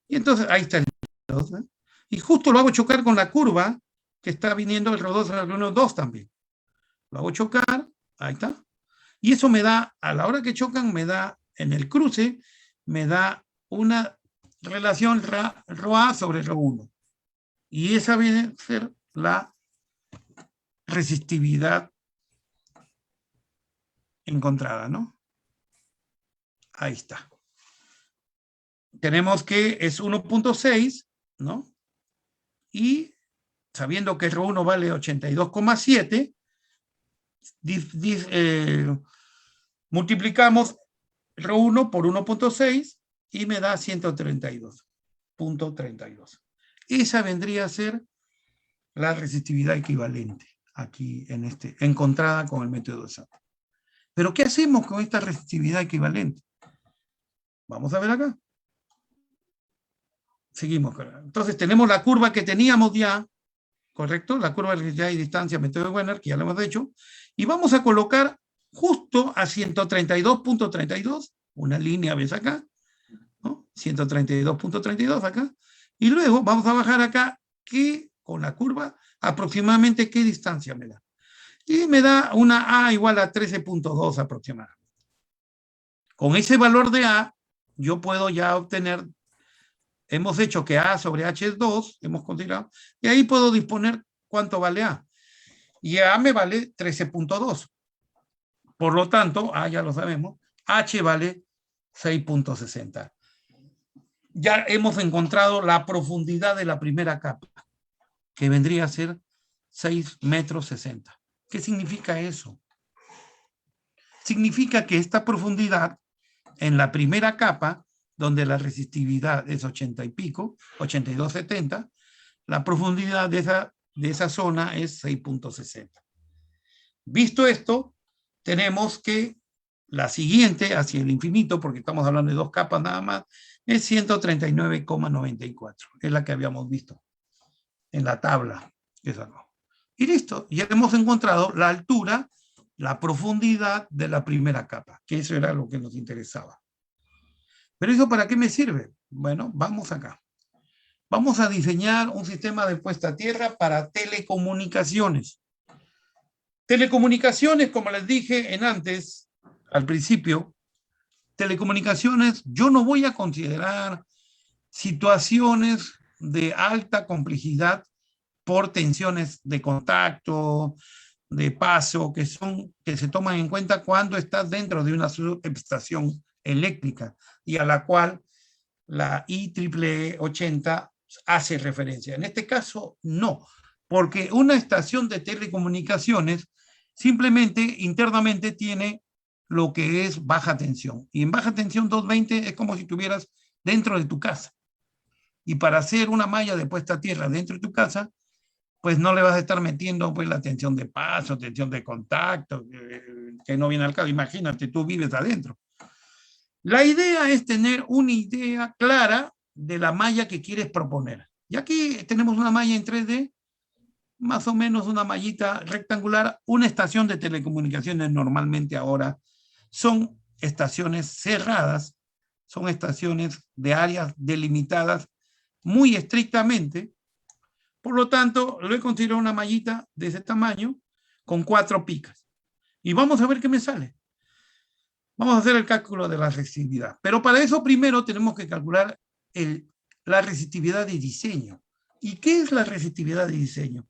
Y entonces ahí está el 2, ¿eh? Y justo lo hago chocar con la curva que está viniendo el Rho 2 sobre 1, 2 también. Lo hago chocar, ahí está. Y eso me da, a la hora que chocan, me da, en el cruce, me da una relación Rho A sobre Rho 1. Y esa viene a ser la resistividad encontrada, ¿no? Ahí está. Tenemos que es 1.6, ¿no? Y sabiendo que Rho 1 vale 82,7, multiplicamos Rho 1 por 1.6 y me da 132.32. Esa vendría a ser la resistividad equivalente aquí encontrada con el método de Sandy. Pero ¿qué hacemos con esta resistividad equivalente? Vamos a ver acá. Seguimos. Entonces tenemos la curva que teníamos ya, ¿correcto? La curva de resistividad y distancia, método de Werner, que ya lo hemos hecho. Y vamos a colocar justo a 132.32, una línea, ¿ves acá? ¿No? 132.32 acá. Y luego vamos a bajar acá, que con la curva, aproximadamente qué distancia me da. Y me da una A igual a 13.2 aproximadamente. Con ese valor de A, yo puedo ya obtener, hemos hecho que A sobre H es 2, hemos considerado, y ahí puedo disponer cuánto vale A. Y A me vale 13.2. Por lo tanto, A ya lo sabemos, H vale 6.60. Ya hemos encontrado la profundidad de la primera capa, que vendría a ser 6,60 metros. ¿Qué significa eso? Significa que esta profundidad en la primera capa, donde la resistividad es 80 y pico, 82,70, la profundidad de esa zona es 6.60. Visto esto, tenemos que la siguiente, hacia el infinito, porque estamos hablando de 2 capas nada más, es 139,94. Es la que habíamos visto en la tabla que sacó. Y listo, ya hemos encontrado la altura, la profundidad de la primera capa, que eso era lo que nos interesaba. ¿Pero eso para qué me sirve? Bueno, vamos acá. Vamos a diseñar un sistema de puesta a tierra para telecomunicaciones. Telecomunicaciones, como les dije antes, al principio, telecomunicaciones, yo no voy a considerar situaciones de alta complejidad por tensiones de contacto, de paso, que se toman en cuenta cuando estás dentro de una subestación eléctrica y a la cual la IEEE 80 hace referencia. En este caso, no, porque una estación de telecomunicaciones simplemente internamente tiene lo que es baja tensión. Y en baja tensión 220 es como si estuvieras dentro de tu casa. Y para hacer una malla de puesta a tierra dentro de tu casa, pues no le vas a estar metiendo pues la tensión de paso, tensión de contacto, que no viene al caso. Imagínate, tú vives adentro. La idea es tener una idea clara de la malla que quieres proponer. Y aquí tenemos una malla en 3D, más o menos una mallita rectangular. Una estación de telecomunicaciones normalmente ahora son estaciones cerradas, son estaciones de áreas delimitadas muy estrictamente. Por lo tanto, lo he considerado una mallita de ese tamaño con 4 picas. Y vamos a ver qué me sale. Vamos a hacer el cálculo de la resistividad. Pero para eso primero tenemos que calcular la resistividad de diseño. ¿Y qué es la resistividad de diseño?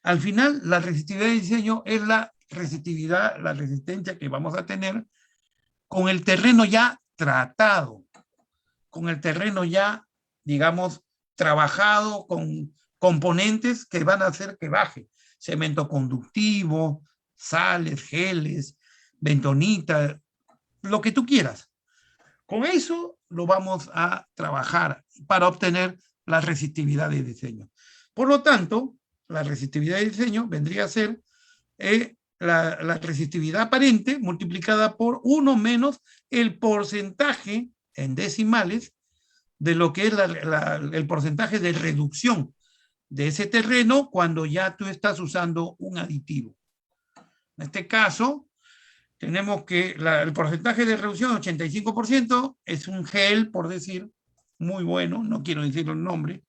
Al final, la resistividad de diseño es la resistividad, la resistencia que vamos a tener con el terreno ya tratado, con el terreno ya, digamos, trabajado con componentes que van a hacer que baje. Cemento conductivo, sales, geles, bentonita, lo que tú quieras. Con eso lo vamos a trabajar para obtener la resistividad de diseño. Por lo tanto, la resistividad de diseño vendría a ser la resistividad aparente multiplicada por 1 menos el porcentaje en decimales de lo que es el porcentaje de reducción de ese terreno cuando ya tú estás usando un aditivo. En este caso, tenemos que el porcentaje de reducción, 85%, es un gel, por decir, muy bueno, no quiero decir el nombre,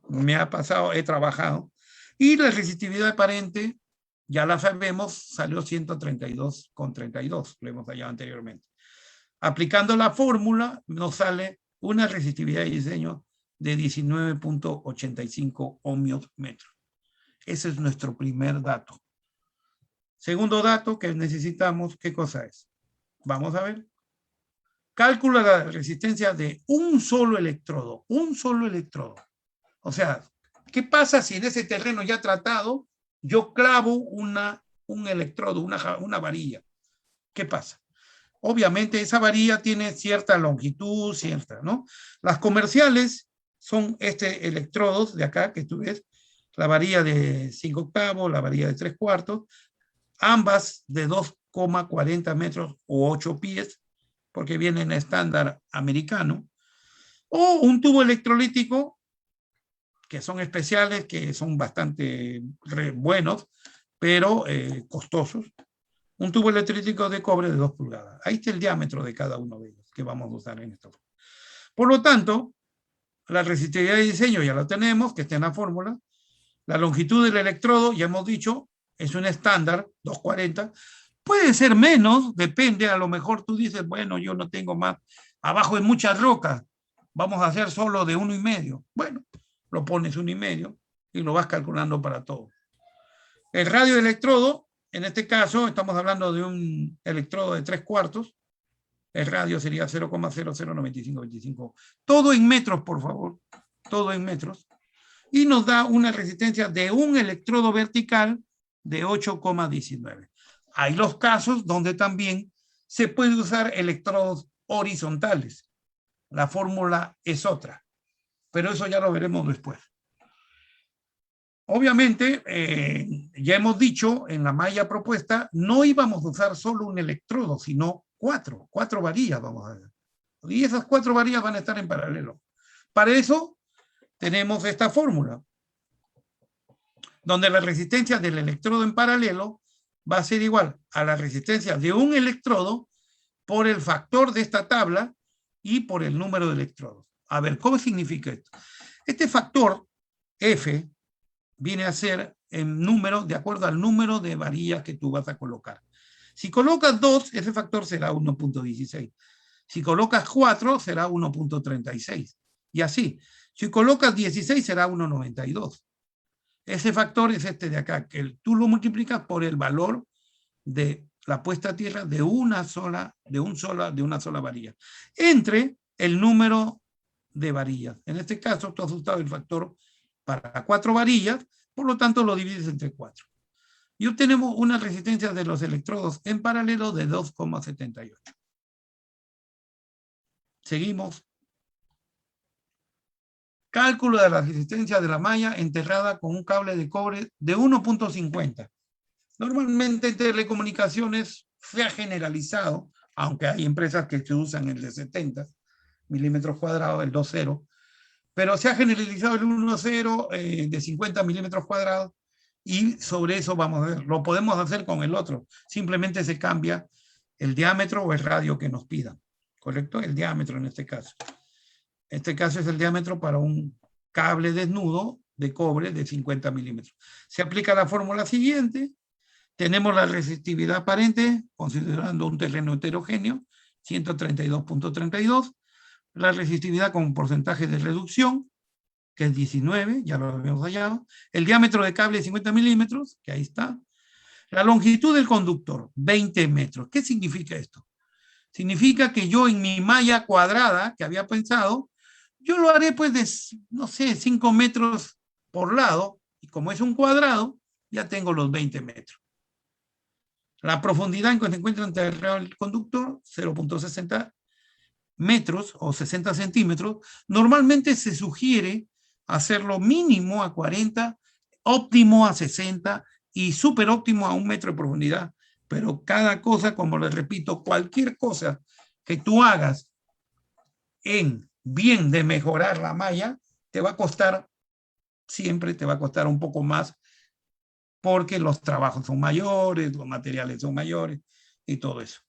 me ha pasado, he trabajado, y la resistividad aparente, ya la sabemos, salió 132,32, lo hemos hallado anteriormente. Aplicando la fórmula, nos sale una resistividad de diseño de 19,85 ohmios metros. Ese es nuestro primer dato. Segundo dato que necesitamos, ¿qué cosa es? Vamos a ver. Calcula la resistencia de un solo electrodo. Un solo electrodo. O sea, ¿qué pasa si en ese terreno ya tratado yo clavo un electrodo, una varilla? ¿Qué pasa? Obviamente esa varilla tiene cierta longitud, cierta, ¿no? Las comerciales son electrodos de acá que tú ves, la varilla de 5/8, la varilla de 3/4, ambas de 2,40 metros o 8 pies, porque vienen en estándar americano, o un tubo electrolítico, que son especiales, que son bastante buenos, pero costosos. Un tubo electrolítico de cobre de 2 pulgadas. Ahí está el diámetro de cada uno de ellos que vamos a usar en esto. Por lo tanto, la resistividad de diseño ya la tenemos, que está en la fórmula. La longitud del electrodo, ya hemos dicho, es un estándar, 240. Puede ser menos, depende, a lo mejor tú dices, bueno, yo no tengo más. Abajo hay muchas rocas, vamos a hacer solo de 1,5. Bueno, lo pones 1,5 y lo vas calculando para todo. El radio de electrodo, en este caso, estamos hablando de un electrodo de 3/4. El radio sería 0,009525. Todo en metros, por favor. Todo en metros. Y nos da una resistencia de un electrodo vertical de 8,19. Hay los casos donde también se puede usar electrodos horizontales. La fórmula es otra. Pero eso ya lo veremos después. Obviamente, ya hemos dicho en la malla propuesta, no íbamos a usar solo un electrodo, sino cuatro varillas vamos a ver. Y esas 4 varillas van a estar en paralelo. Para eso tenemos esta fórmula, donde la resistencia del electrodo en paralelo va a ser igual a la resistencia de un electrodo por el factor de esta tabla y por el número de electrodos. A ver, ¿cómo significa esto? Este factor F viene a ser en número, de acuerdo al número de varillas que tú vas a colocar. Si colocas 2, ese factor será 1,16. Si colocas 4, será 1,36. Y así. Si colocas 16, será 1,92. Ese factor es este de acá, que tú lo multiplicas por el valor de la puesta a tierra de una sola varilla, entre el número de varillas. En este caso, tú has usado el factor para 4 varillas, por lo tanto lo divides entre 4. Y obtenemos una resistencia de los electrodos en paralelo de 2,78. Seguimos. Cálculo de la resistencia de la malla enterrada con un cable de cobre de 1,50. Normalmente en telecomunicaciones se ha generalizado, aunque hay empresas que se usan el de 70 milímetros cuadrados, el 2,0, pero se ha generalizado el 1,0 de 50 milímetros cuadrados y sobre eso vamos a ver, lo podemos hacer con el otro, simplemente se cambia el diámetro o el radio que nos pidan, ¿correcto? El diámetro en este caso. Este caso es el diámetro para un cable desnudo de cobre de 50 milímetros. Se aplica la fórmula siguiente. Tenemos la resistividad aparente, considerando un terreno heterogéneo, 132,32. La resistividad con porcentaje de reducción, que es 19, ya lo habíamos hallado. El diámetro de cable de 50 milímetros, que ahí está. La longitud del conductor, 20 metros. ¿Qué significa esto? Significa que yo en mi malla cuadrada que había pensado, yo lo haré pues de, no sé, 5 metros por lado, y como es un cuadrado, ya tengo los 20 metros. La profundidad en que se encuentra entre el conductor, 0.60 metros o 60 centímetros, normalmente se sugiere hacerlo mínimo a 40, óptimo a 60 y súper óptimo a 1 metro de profundidad. Pero cada cosa, como les repito, cualquier cosa que tú hagas en bien de mejorar la malla, te va a costar, siempre te va a costar un poco más, porque los trabajos son mayores, los materiales son mayores y todo eso.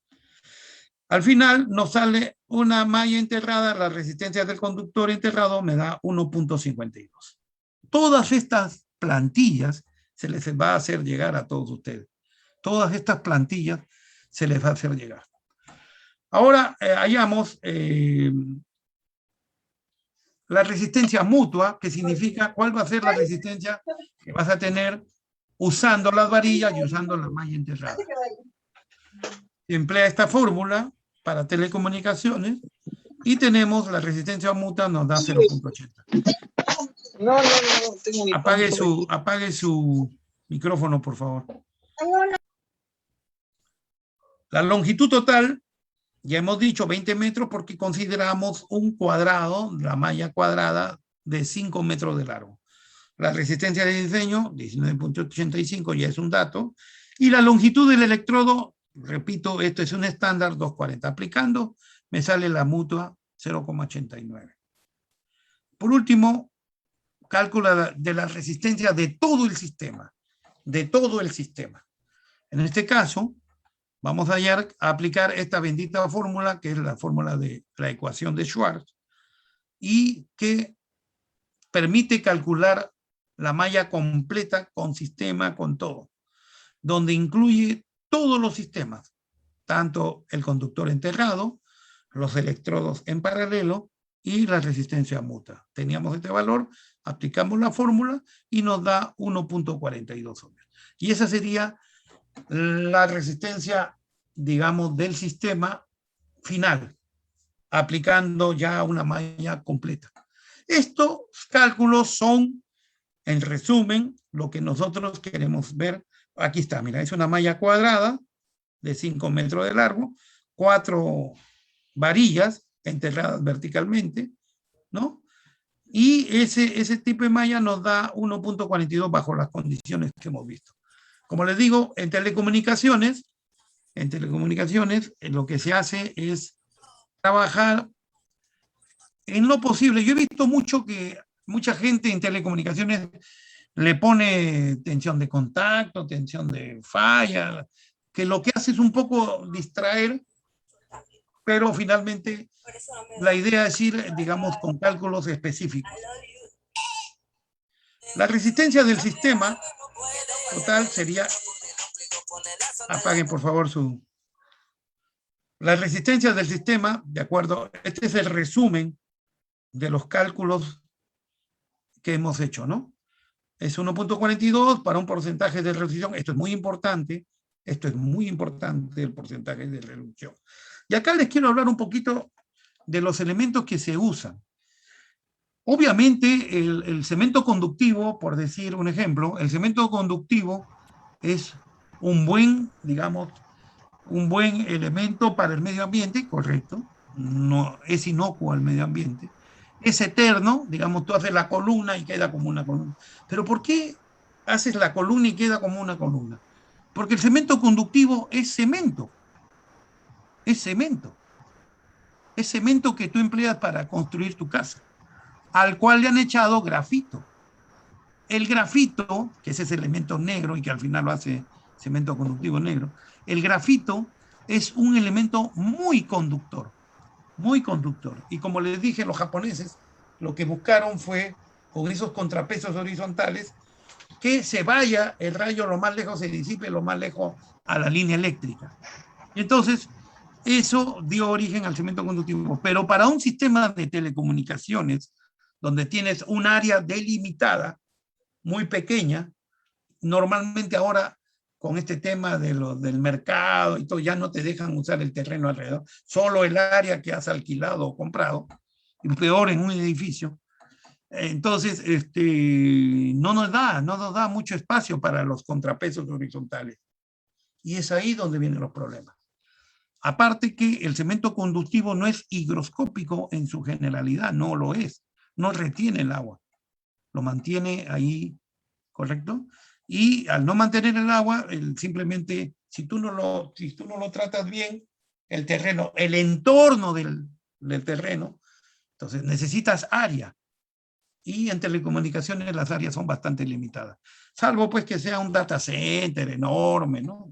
Al final nos sale una malla enterrada, la resistencia del conductor enterrado me da 1.52. Todas estas plantillas se les va a hacer llegar a todos ustedes. Todas estas plantillas se les va a hacer llegar. Ahora hallamos la resistencia mutua, que significa cuál va a ser la resistencia que vas a tener usando las varillas y usando la malla enterrada. Se emplea esta fórmula para telecomunicaciones y tenemos la resistencia mutua, nos da 0.80. No, tengo mi Apague su micrófono, por favor. La longitud total, ya hemos dicho 20 metros porque consideramos un cuadrado, la malla cuadrada de 5 metros de largo. La resistencia de diseño, 19.85, ya es un dato. Y la longitud del electrodo, repito, esto es un estándar, 240. Aplicando, me sale la mutua 0.89. Por último, cálculo de la resistencia de todo el sistema. De todo el sistema. En este caso, vamos a aplicar esta bendita fórmula, que es la fórmula de la ecuación de Schwarz, y que permite calcular la malla completa con sistema, con todo, donde incluye todos los sistemas, tanto el conductor enterrado, los electrodos en paralelo y la resistencia mutua. Teníamos este valor, aplicamos la fórmula y nos da 1.42 ohmios. Y esa sería la resistencia, digamos, del sistema final, aplicando ya una malla completa. Estos cálculos son, en resumen, lo que nosotros queremos ver. Aquí está, mira, es una malla cuadrada de 5 metros de largo, 4 varillas enterradas verticalmente, ¿no? Y ese tipo de malla nos da 1.42 bajo las condiciones que hemos visto. Como les digo, en telecomunicaciones lo que se hace es trabajar en lo posible. Yo he visto mucho que mucha gente en telecomunicaciones le pone tensión de contacto, tensión de falla, que lo que hace es un poco distraer, pero finalmente la idea es ir, digamos, con cálculos específicos. La resistencia del sistema total sería, apaguen por favor su... La resistencia del sistema, de acuerdo, este es el resumen de los cálculos que hemos hecho, ¿no? Es 1.42 para un porcentaje de reducción. Esto es muy importante, el porcentaje de reducción. Y acá les quiero hablar un poquito de los elementos que se usan. Obviamente, el cemento conductivo, por decir un ejemplo, el cemento conductivo es un buen, digamos, un buen elemento para el medio ambiente, correcto, no es inocuo al medio ambiente, es eterno, digamos, tú haces la columna y queda como una columna. Pero ¿por qué haces la columna y queda como una columna? Porque el cemento conductivo es cemento, es cemento, es cemento que tú empleas para construir tu casa, al cual le han echado grafito. El grafito, que es ese elemento negro y que al final lo hace cemento conductivo negro, el grafito es un elemento muy conductor, muy conductor. Y como les dije, los japoneses lo que buscaron fue, con esos contrapesos horizontales, que se vaya el rayo lo más lejos, se disipe lo más lejos a la línea eléctrica. Y entonces, eso dio origen al cemento conductivo. Pero para un sistema de telecomunicaciones, donde tienes un área delimitada, muy pequeña, normalmente ahora con este tema de del mercado y todo, ya no te dejan usar el terreno alrededor, solo el área que has alquilado o comprado, y peor en un edificio. Entonces, no nos da mucho espacio para los contrapesos horizontales. Y es ahí donde vienen los problemas. Aparte que el cemento conductivo no es higroscópico en su generalidad, no lo es, no retiene el agua, lo mantiene ahí, ¿correcto? Y al no mantener el agua, simplemente, si tú no lo tratas bien, el terreno, el entorno del terreno, entonces necesitas área. Y en telecomunicaciones las áreas son bastante limitadas, salvo pues que sea un data center enorme, ¿no?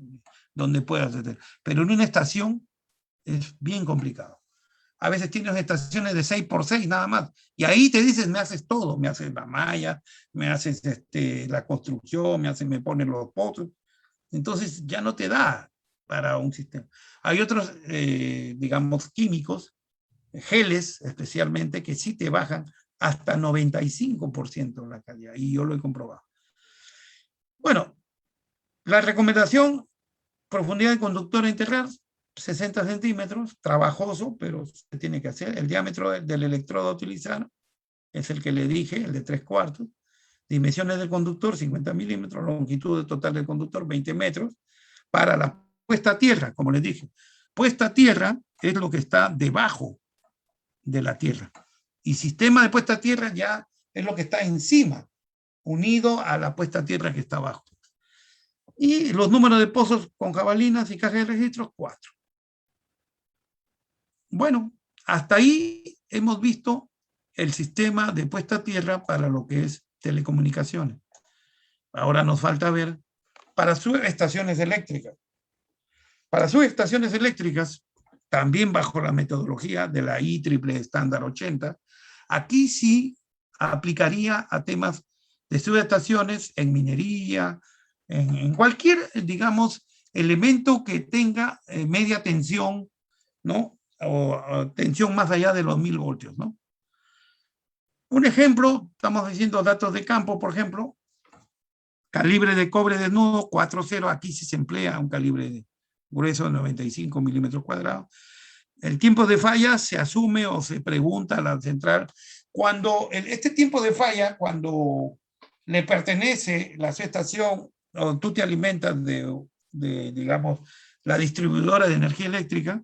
Donde puedas hacer. Pero en una estación es bien complicado. A veces tienes estaciones de 6x6 nada más, y ahí te dices, me haces todo, me haces la malla, me haces la construcción, me pones los pozos, entonces ya no te da para un sistema. Hay otros, digamos, químicos, geles especialmente, que sí te bajan hasta 95% la calidad, y yo lo he comprobado. Bueno, la recomendación, profundidad de conductor a enterrar, 60 centímetros, trabajoso, pero se tiene que hacer. El diámetro del electrodo a utilizar es el que le dije, el de 3/4. Dimensiones del conductor, 50 milímetros. Longitud total del conductor, 20 metros. Para la puesta a tierra, como les dije. Puesta a tierra es lo que está debajo de la tierra. Y sistema de puesta a tierra ya es lo que está encima, unido a la puesta a tierra que está abajo. Y los números de pozos con jabalinas y cajas de registros, 4. Bueno, hasta ahí hemos visto el sistema de puesta a tierra para lo que es telecomunicaciones. Ahora nos falta ver para subestaciones eléctricas. Para subestaciones eléctricas, también bajo la metodología de la IEEE estándar 80, aquí sí aplicaría a temas de subestaciones en minería, en cualquier, digamos, elemento que tenga media tensión, ¿no? O tensión más allá de los 1000 voltios, ¿no? Un ejemplo, estamos diciendo datos de campo, por ejemplo, calibre de cobre desnudo 4.0, aquí sí se emplea un calibre grueso de 95 milímetros cuadrados. El tiempo de falla se asume o se pregunta a la central cuando este tiempo de falla, cuando le pertenece la subestación o tú te alimentas de, digamos, la distribuidora de energía eléctrica,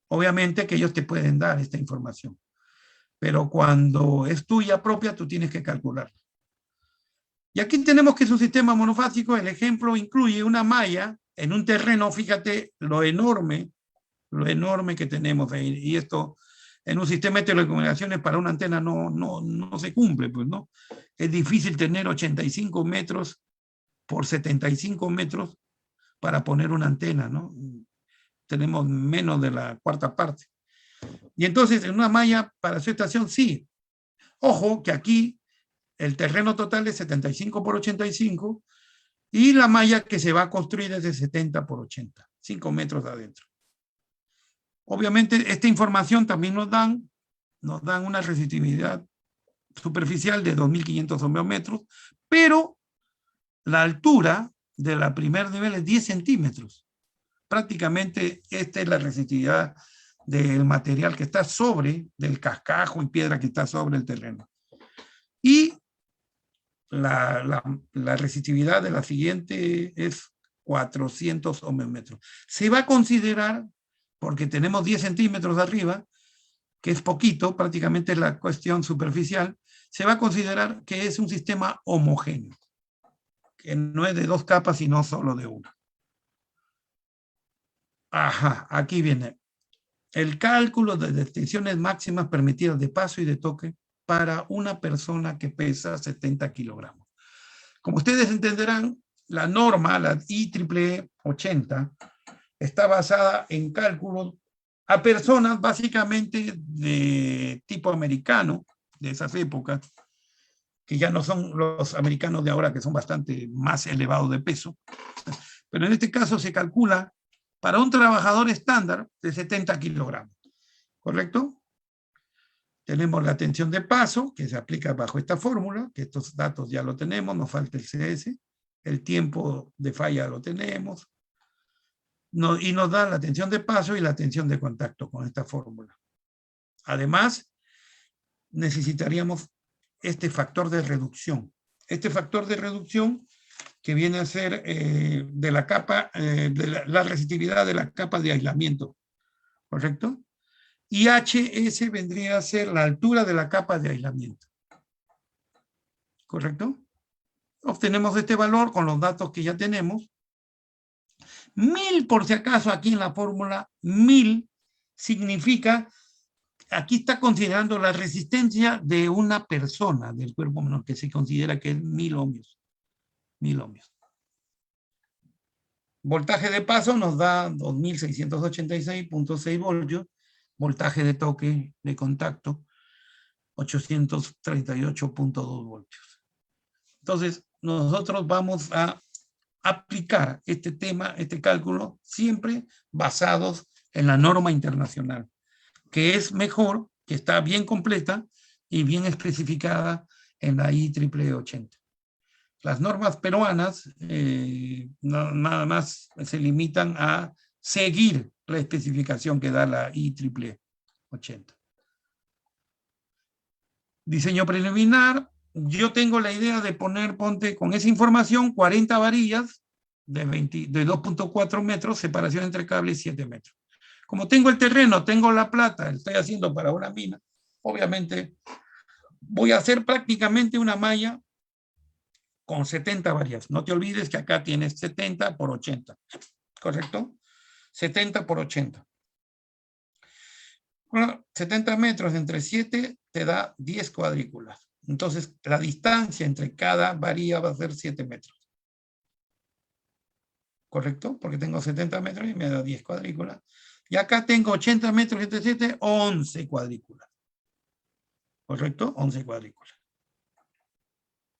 obviamente que ellos te pueden dar esta información. Pero cuando es tuya propia, tú tienes que calcularla. Y aquí tenemos que es un sistema monofásico. El ejemplo incluye una malla en un terreno, fíjate lo enorme que tenemos ahí. Y esto en un sistema de telecomunicaciones para una antena no se cumple, pues, ¿no? Es difícil tener 85 metros por 75 metros para poner una antena, ¿no? Tenemos menos de la cuarta parte. Y entonces en una malla para su estación sí. Ojo que aquí el terreno total es 75 por 85 y la malla que se va a construir es de 70 por 80, 5 metros de adentro. Obviamente esta información también nos dan una resistividad superficial de 2500 ohmiómetros, pero la altura de la primer nivel es 10 centímetros. Prácticamente esta es la resistividad del material que está sobre, del cascajo y piedra que está sobre el terreno. Y la resistividad de la siguiente es 400 ohmiómetros. Se va a considerar, porque tenemos 10 centímetros de arriba, que es poquito, prácticamente es la cuestión superficial, se va a considerar que es un sistema homogéneo, que no es de 2 capas, sino solo de una. Ajá, aquí viene. El cálculo de extensiones máximas permitidas de paso y de toque para una persona que pesa 70 kilogramos. Como ustedes entenderán, la norma, la IEEE 80, está basada en cálculos a personas básicamente de tipo americano, de esas épocas, que ya no son los americanos de ahora, que son bastante más elevados de peso. Pero en este caso se calcula para un trabajador estándar de 70 kilogramos, ¿correcto? Tenemos la tensión de paso, que se aplica bajo esta fórmula, que estos datos ya lo tenemos, nos falta el CS. el tiempo de falla lo tenemos, y nos da la tensión de paso y la tensión de contacto con esta fórmula. Además, necesitaríamos este factor de reducción. Este factor de reducción que viene a ser de la capa, de la resistividad de la capa de aislamiento, ¿correcto? Y HS vendría a ser la altura de la capa de aislamiento, ¿correcto? Obtenemos este valor con los datos que ya tenemos. 1000, por si acaso, aquí en la fórmula, 1000 significa, aquí está considerando la resistencia de una persona del cuerpo humano, que se considera que es 1000 ohmios. 1000 ohmios. Voltaje de paso nos da 2686.6 voltios. Voltaje de toque de contacto, 838.2 voltios. Entonces, nosotros vamos a aplicar este tema, este cálculo, siempre basados en la norma internacional, que es mejor, que está bien completa y bien especificada en la IEEE 80. Las normas peruanas nada más se limitan a seguir la especificación que da la IEEE 80. Diseño preliminar. Yo tengo la idea de poner, ponte, con esa información, 40 varillas de 2.4 metros, separación entre cables 7 metros. Como tengo el terreno, tengo la plata, estoy haciendo para una mina, obviamente voy a hacer prácticamente una malla con 70 varillas. No te olvides que acá tienes 70 por 80, ¿correcto? 70 por 80. Bueno, 70 metros entre 7 te da 10 cuadrículas. Entonces, la distancia entre cada varilla va a ser 7 metros. ¿Correcto? Porque tengo 70 metros y me da 10 cuadrículas. Y acá tengo 80 metros entre 7, 11 cuadrículas. ¿Correcto? 11 cuadrículas.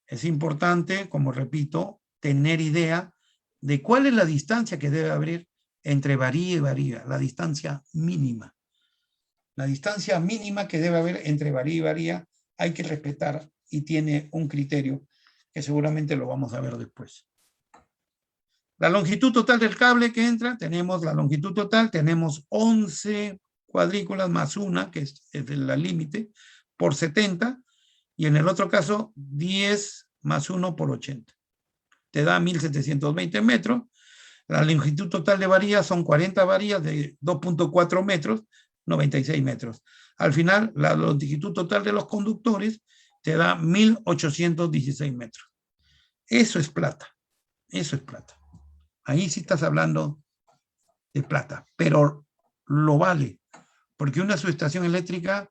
Es importante, como repito, tener idea de cuál es la distancia que debe haber entre varilla y varilla, la distancia mínima. La distancia mínima que debe haber entre varilla y varilla hay que respetar y tiene un criterio que seguramente lo vamos a ver después. La longitud total del cable que entra, tenemos la longitud total, tenemos 11 cuadrículas más una, que es la límite, por 70, y en el otro caso 10 más 1 por 80. Te da 1720 metros. La longitud total de varillas son 40 varillas de 2.4 metros, 96 metros. Al final, la longitud total de los conductores te da 1816 metros. Eso es plata. Eso es plata. Ahí sí estás hablando de plata, pero lo vale, porque una subestación eléctrica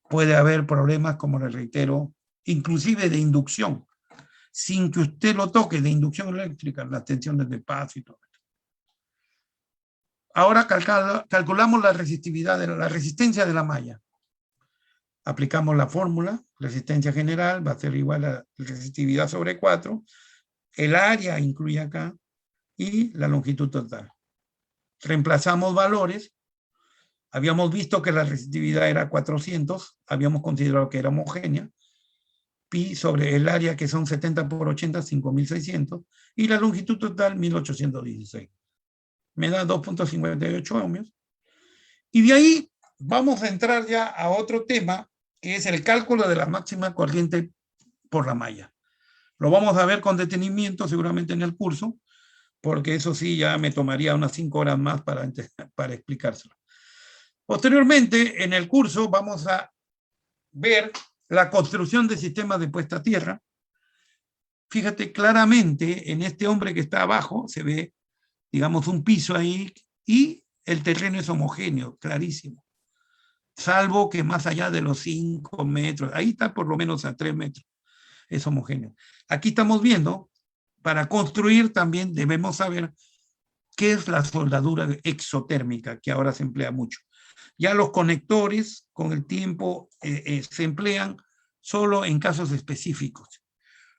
puede haber problemas, como les reitero, inclusive de inducción, sin que usted lo toque, de inducción eléctrica, las tensiones de paso y todo. Ahora calculamos la resistividad, la resistencia de la malla. Aplicamos la fórmula, resistencia general va a ser igual a resistividad sobre 4, el área incluye acá, y la longitud total. Reemplazamos valores. Habíamos visto que la resistividad era 400, habíamos considerado que era homogénea. Pi sobre el área, que son 70 por 80, 5600, y la longitud total, 1816. Me da 2.58 ohmios. Y de ahí vamos a entrar ya a otro tema, que es el cálculo de la máxima corriente por la malla. Lo vamos a ver con detenimiento seguramente en el curso, porque eso sí ya me tomaría unas 5 horas más para explicárselo. Posteriormente, en el curso vamos a ver la construcción de sistemas de puesta a tierra. Fíjate claramente, en este hombre que está abajo, se ve, digamos, un piso ahí, y el terreno es homogéneo, clarísimo. Salvo que más allá de los 5 metros, ahí está por lo menos a 3 metros, es homogéneo. Aquí estamos viendo, para construir también debemos saber qué es la soldadura exotérmica, que ahora se emplea mucho. Ya los conectores, con el tiempo, se emplean solo en casos específicos.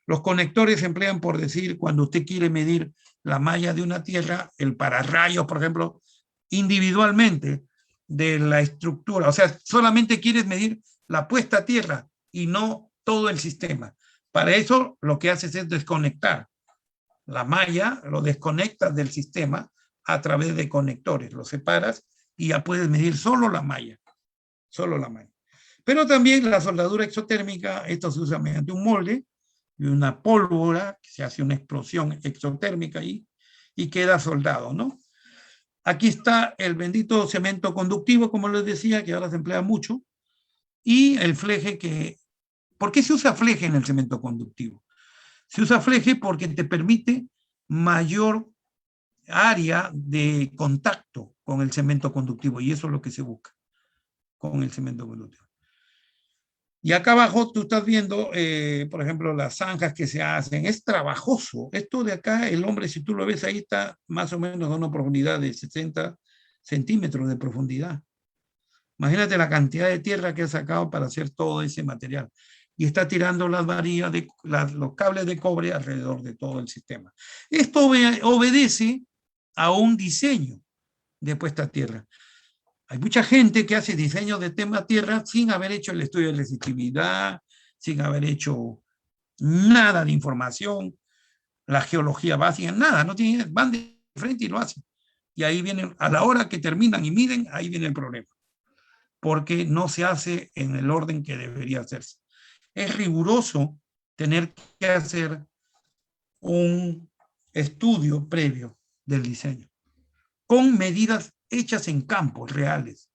Los conectores se emplean, por decir, cuando usted quiere medir la malla de una tierra, el pararrayos, por ejemplo, individualmente de la estructura. O sea, solamente quieres medir la puesta a tierra y no todo el sistema. Para eso lo que haces es desconectar la malla, lo desconectas del sistema a través de conectores, lo separas y ya puedes medir solo la malla. Solo la malla. Pero también la soldadura exotérmica, esto se usa mediante un molde y una pólvora, que se hace una explosión exotérmica ahí y queda soldado, ¿no? Aquí está el bendito cemento conductivo, como les decía, que ahora se emplea mucho, y el fleje que... ¿Por qué se usa fleje en el cemento conductivo? Se usa fleje porque te permite mayor área de contacto con el cemento conductivo, y eso es lo que se busca con el cemento conductivo. Y acá abajo tú estás viendo, por ejemplo, las zanjas que se hacen. Es trabajoso. Esto de acá, el hombre, si tú lo ves ahí, está más o menos a una profundidad de 60 centímetros de profundidad. Imagínate la cantidad de tierra que ha sacado para hacer todo ese material. Y está tirando las varillas, los cables de cobre alrededor de todo el sistema. Esto obedece a un diseño de puesta a tierra. Hay mucha gente que hace diseño de tema tierra sin haber hecho el estudio de resistividad, sin haber hecho nada de información, la geología básica, nada, no tienen, van de frente y lo hacen. Y ahí vienen, a la hora que terminan y miden, ahí viene el problema. Porque no se hace en el orden que debería hacerse. Es riguroso tener que hacer un estudio previo del diseño, con medidas hechas en campos reales.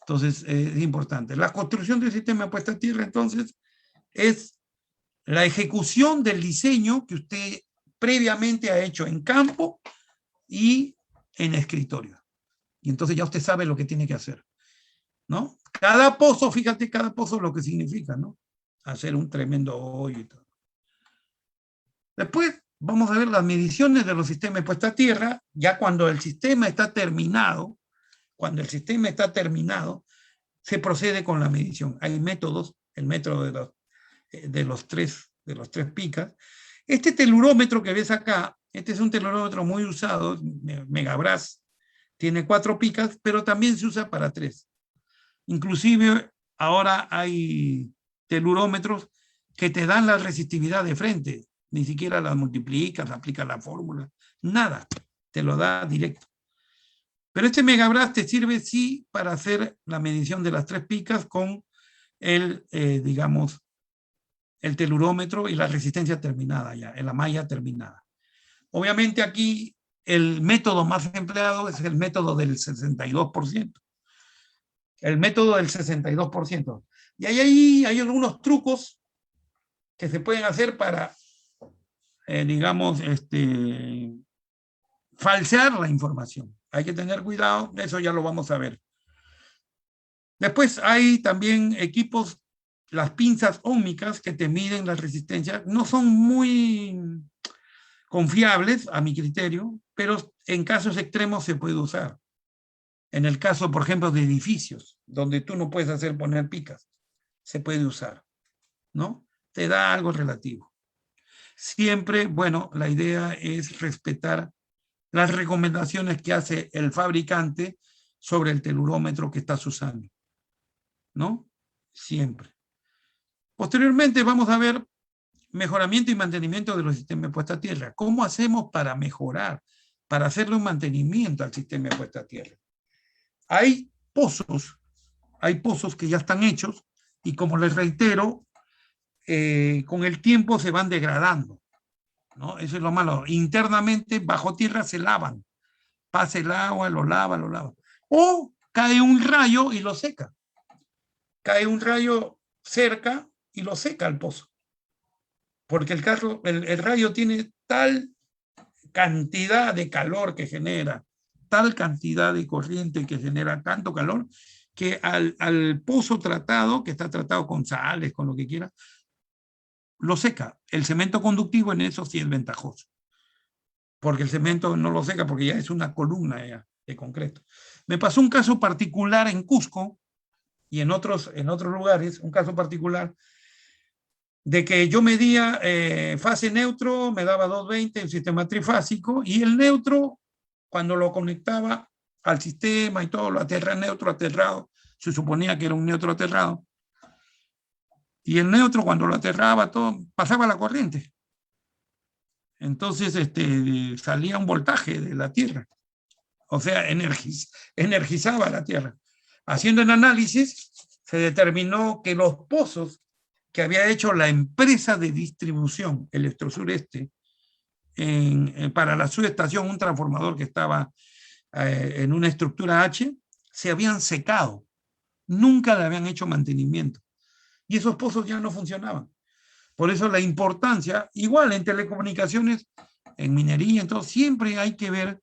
Entonces, es importante. La construcción del sistema de puesta a tierra, entonces, es la ejecución del diseño que usted previamente ha hecho en campo y en escritorio. Y entonces ya usted sabe lo que tiene que hacer, ¿no? Cada pozo, fíjate, cada pozo lo que significa, ¿no? Hacer un tremendo hoyo y todo. Después vamos a ver las mediciones de los sistemas de puesta a tierra, ya cuando el sistema está terminado. Cuando el sistema está terminado, se procede con la medición. Hay métodos, el método de los tres picas. Este telurómetro que ves acá, este es un telurómetro muy usado, Megabras, tiene 4 picas, pero también se usa para 3. Inclusive ahora hay telurómetros que te dan la resistividad de frente, ni siquiera la multiplicas, aplicas la fórmula, nada, te lo da directo. Pero este Megabras te sirve sí para hacer la medición de las 3 picas con el, digamos, el telurómetro y la resistencia terminada ya, en la malla terminada. Obviamente aquí el método más empleado es el método del 62%. El método del 62%. Y ahí hay algunos trucos que se pueden hacer para, digamos, falsear la información. Hay que tener cuidado, eso ya lo vamos a ver. Después hay también equipos, las pinzas ómicas que te miden la resistencia. No son muy confiables a mi criterio, pero en casos extremos se puede usar. En el caso, por ejemplo, de edificios, donde tú no puedes hacer poner picas, se puede usar, ¿no? Te da algo relativo. Siempre, bueno, la idea es respetar las recomendaciones que hace el fabricante sobre el telurómetro que estás usando, ¿no? Siempre. Posteriormente vamos a ver mejoramiento y mantenimiento de los sistemas de puesta a tierra. ¿Cómo hacemos para mejorar, para hacerle un mantenimiento al sistema de puesta a tierra? Hay pozos que ya están hechos y, como les reitero, con el tiempo se van degradando, ¿no? Eso es lo malo. Internamente, bajo tierra, se lavan. Pasa el agua, lo lava. O cae un rayo y lo seca. Cae un rayo cerca y lo seca el pozo. Porque el rayo tiene tal cantidad de calor que genera, tal cantidad de corriente que genera tanto calor, que al pozo tratado, que está tratado con sales, con lo que quiera, lo seca. El cemento conductivo en eso sí es ventajoso, porque el cemento no lo seca porque ya es una columna ya de concreto. Me pasó un caso particular en Cusco y en otros lugares, un caso particular de que yo medía fase neutro, me daba 220 el sistema trifásico, y el neutro, cuando lo conectaba al sistema y todo, lo neutro aterrado, se suponía que era un neutro aterrado, y el neutro, cuando lo aterraba todo, pasaba la corriente. Entonces salía un voltaje de la Tierra. O sea, energizaba la Tierra. Haciendo el análisis, se determinó que los pozos que había hecho la empresa de distribución Electrosureste para la subestación, un transformador que estaba en una estructura H, se habían secado. Nunca le habían hecho mantenimiento. Y esos pozos ya no funcionaban. Por eso la importancia, igual en telecomunicaciones, en minería, entonces siempre hay que ver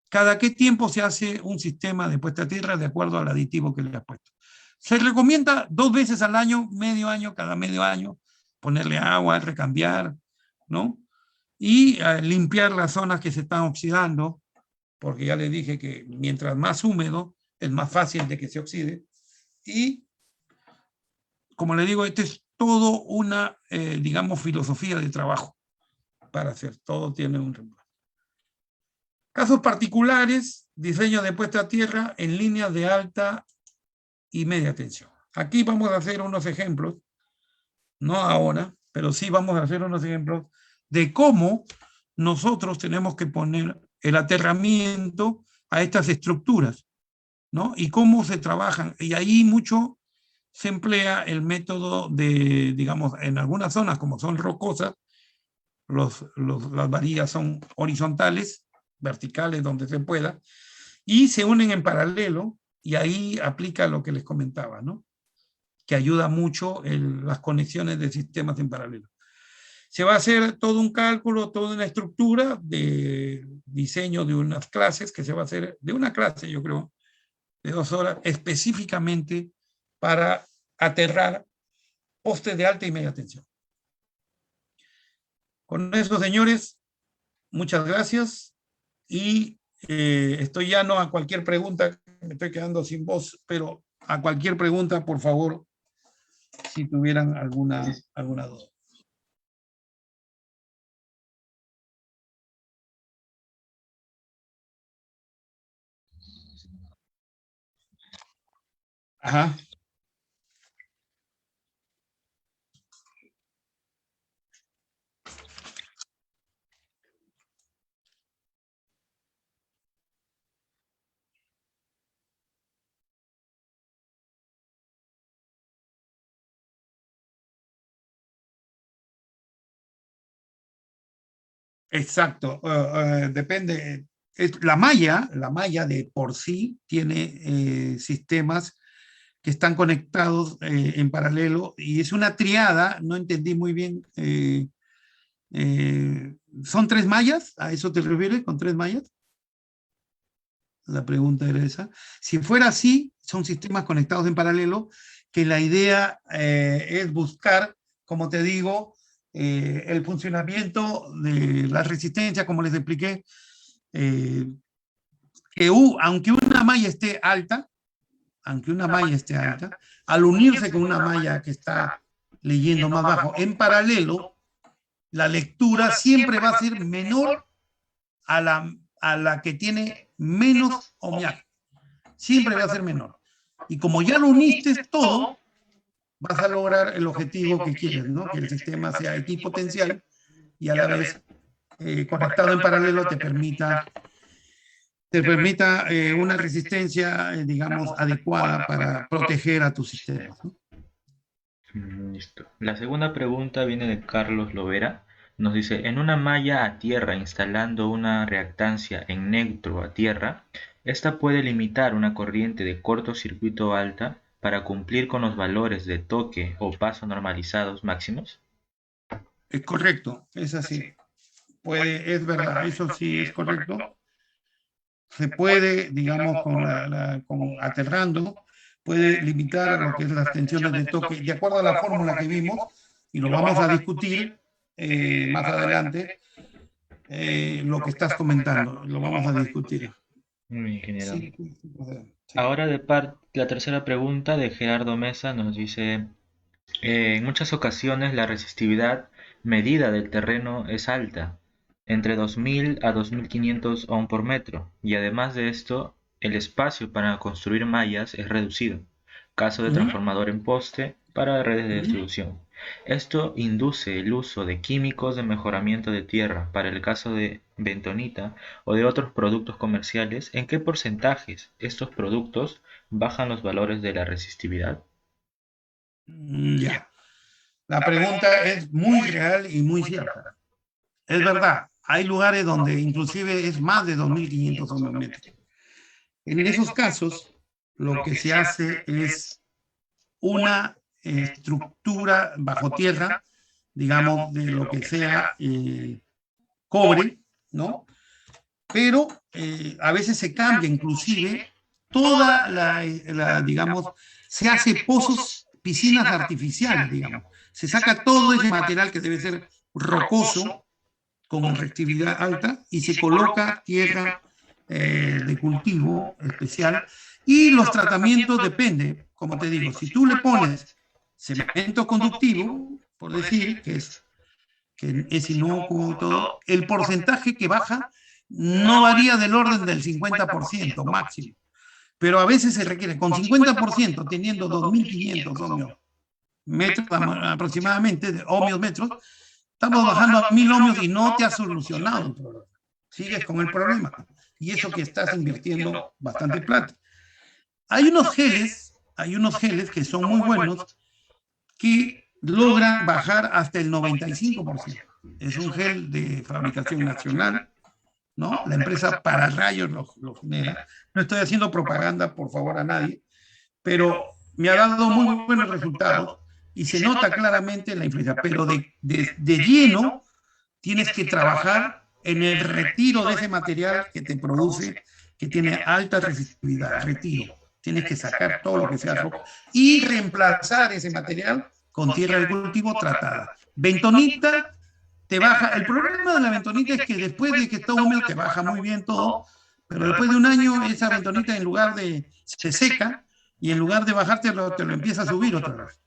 cada qué tiempo se hace un sistema de puesta a tierra de acuerdo al aditivo que le has puesto. Se recomienda 2 veces al año, medio año, cada medio año, ponerle agua, recambiar, ¿no? Y limpiar las zonas que se están oxidando, porque ya les dije que mientras más húmedo, es más fácil de que se oxide. Y, como le digo, este es todo una, digamos, filosofía de trabajo para hacer. Todo tiene un reemplazo. Casos particulares, diseño de puesta a tierra en líneas de alta y media tensión. Aquí vamos a hacer unos ejemplos, no ahora, pero sí vamos a hacer unos ejemplos de cómo nosotros tenemos que poner el aterramiento a estas estructuras, ¿no? Y cómo se trabajan. Y ahí mucho se emplea el método de, digamos, en algunas zonas como son rocosas, las varillas son horizontales, verticales donde se pueda, y se unen en paralelo, y ahí aplica lo que les comentaba, ¿no? Que ayuda mucho las conexiones de sistemas en paralelo. Se va a hacer todo un cálculo, toda una estructura de diseño de unas clases, que se va a hacer de una clase, yo creo, de 2 horas, específicamente para aterrar postes de alta y media tensión. Con eso, señores, muchas gracias y estoy llano a cualquier pregunta. Me estoy quedando sin voz, pero a cualquier pregunta, por favor, si tuvieran alguna duda. Ajá. Exacto. Depende. La malla de por sí tiene sistemas que están conectados en paralelo y es una triada, no entendí muy bien. ¿Son 3 mallas? ¿A eso te refieres con 3 mallas? La pregunta era esa. Si fuera así, son sistemas conectados en paralelo, que la idea es buscar, como te digo, el funcionamiento de la resistencia, como les expliqué, que aunque una malla esté alta, al unirse con una malla que está leyendo más bajo en paralelo, la lectura siempre va a ser menor a la que tiene menos ohmiaje. Siempre va a ser menor. Y como ya lo uniste todo, vas a lograr el objetivo que quieres, ¿no? Que el sistema sea equipotencial y a la vez conectado en paralelo te permita una resistencia, digamos, adecuada para proteger a tus sistemas, ¿no? Listo. La segunda pregunta viene de Carlos Lovera. Nos dice, en una malla a tierra instalando una reactancia en neutro a tierra, esta puede limitar una corriente de cortocircuito alta para cumplir con los valores de toque o paso normalizados máximos. Es correcto, es así. Es verdad, eso sí es correcto. Se puede, digamos, con aterrando, puede limitar a lo que es las tensiones de toque, de acuerdo a la fórmula que vimos, y lo vamos a discutir más adelante, lo que estás comentando, lo vamos a discutir. Muy ingeniero. Sí. Ahora la tercera pregunta de Gerardo Mesa nos dice, en muchas ocasiones la resistividad medida del terreno es alta, entre 2000 a 2500 ohm por metro, y además de esto, el espacio para construir mallas es reducido, caso de transformador en poste para redes de distribución. Esto induce el uso de químicos de mejoramiento de tierra para el caso de bentonita o de otros productos comerciales. ¿En qué porcentajes estos productos bajan los valores de la resistividad? Ya. La pregunta es muy real y muy cierta. Es verdad, hay lugares donde inclusive es más de 2.500 ohmios métricos. En esos casos, lo que se hace es una estructura bajo tierra, digamos, de lo que sea cobre, ¿no? Pero a veces se cambia inclusive toda digamos, se hace pozos, piscinas artificiales, digamos. Se saca todo ese material que debe ser rocoso, con reactividad alta, y se coloca tierra de cultivo especial, y los tratamientos dependen, como te digo, si tú le pones cemento conductivo, por decir, que es inocuo todo, el porcentaje que baja no varía del orden del 50% máximo, pero a veces se requiere, con 50% teniendo 2.500 ohmios metros aproximadamente, ohmios metros, estamos bajando a 1.000 ohmios y no te ha solucionado el problema. Sigues con el problema. Y eso que estás invirtiendo bastante plata. Hay unos geles que son muy buenos que logran bajar hasta el 95%. Es un gel de fabricación nacional, ¿no? La empresa Pararrayos lo genera. No estoy haciendo propaganda, por favor, a nadie, pero me ha dado muy buenos resultados y se nota claramente la influencia, pero de lleno tienes que trabajar en el retiro de ese material que te produce, que tiene alta resistividad, retiro. Tienes que sacar todo lo que sea roca y reemplazar ese material con tierra de cultivo tratada. Bentonita te baja. El problema de la bentonita es que después de que está húmedo te baja muy bien todo, pero después de un año esa bentonita en lugar de se seca y en lugar de bajarte te lo empieza a subir otra vez.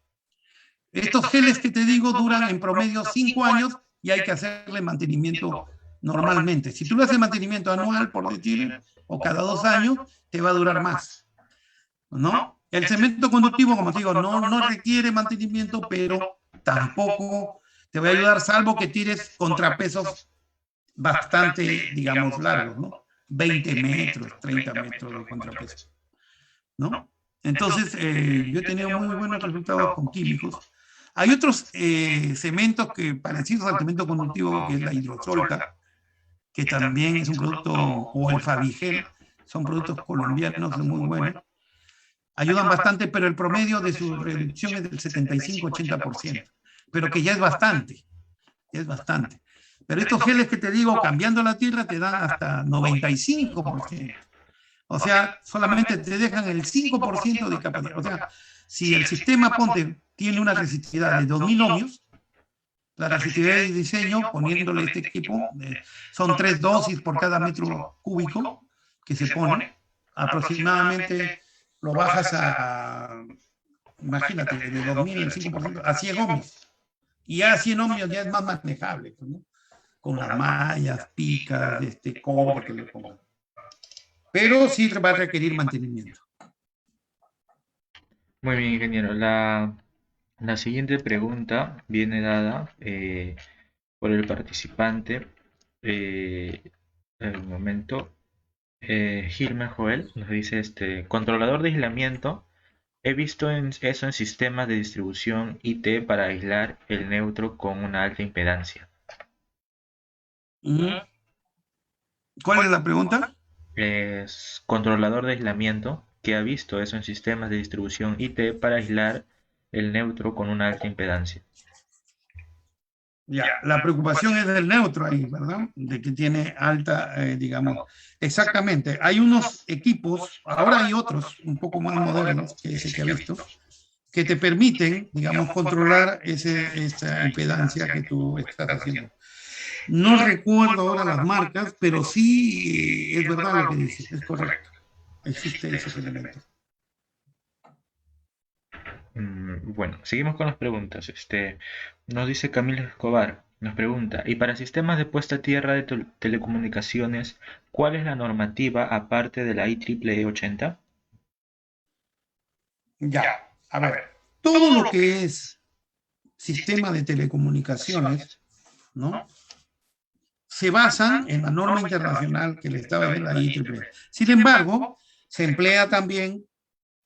Estos geles que te digo duran en promedio 5 años y hay que hacerle mantenimiento normalmente. Si tú le haces mantenimiento anual, por decir, o cada 2 años, te va a durar más, ¿no? El cemento conductivo, como te digo, no requiere mantenimiento, pero tampoco te va a ayudar, salvo que tires contrapesos bastante, digamos, largos, ¿no? 20 metros, 30 metros de contrapeso, ¿no? Entonces, yo he tenido muy buenos resultados con químicos. Hay otros cementos que parecidos al cemento conductivo, que es la hidrosolca, que también es un producto, o el Fabigel, son productos colombianos muy buenos. Ayudan bastante, pero el promedio de su reducción es del 75-80%, pero que ya es bastante, Pero estos geles que te digo, cambiando la tierra, te dan hasta 95%. O sea, solamente te dejan el 5% de capacidad. O sea, si el sistema, ponte, tiene una resistividad de 2.000 ohmios, la resistividad de diseño, poniéndole este equipo, son 3 dosis por cada metro cúbico que se pone. Aproximadamente lo bajas a, imagínate, de 2.000 el 5% a 100 ohmios. Y ya 100 ohmios ya es más manejable, ¿no? Con las mallas, picas, cobre que le pongan. Pero sí va a requerir mantenimiento. Muy bien, ingeniero. La siguiente pregunta viene dada por el participante. Un momento. Gilmer Joel nos dice, controlador de aislamiento. He visto eso en sistemas de distribución IT para aislar el neutro con una alta impedancia. ¿Cuál es la pregunta? Es controlador de aislamiento que ha visto eso en sistemas de distribución IT para aislar el neutro con una alta impedancia. Ya, la preocupación es del neutro ahí, ¿verdad? De que tiene alta, digamos, exactamente. Hay unos equipos, ahora hay otros un poco más modernos que ese que ha visto, que te permiten, digamos, controlar esa impedancia que tú estás haciendo. No recuerdo ahora las marcas, pero sí es verdad lo que dices, es correcto. Existe esos elementos. Bueno, seguimos con las preguntas. Nos dice Camilo Escobar, nos pregunta, ¿y para sistemas de puesta a tierra de telecomunicaciones, cuál es la normativa aparte de la IEEE 80? Ya, a ver, todo lo que es sistema de telecomunicaciones, ¿no?, se basan en la norma internacional que le estaba en la IEEE. Sin embargo, se emplea también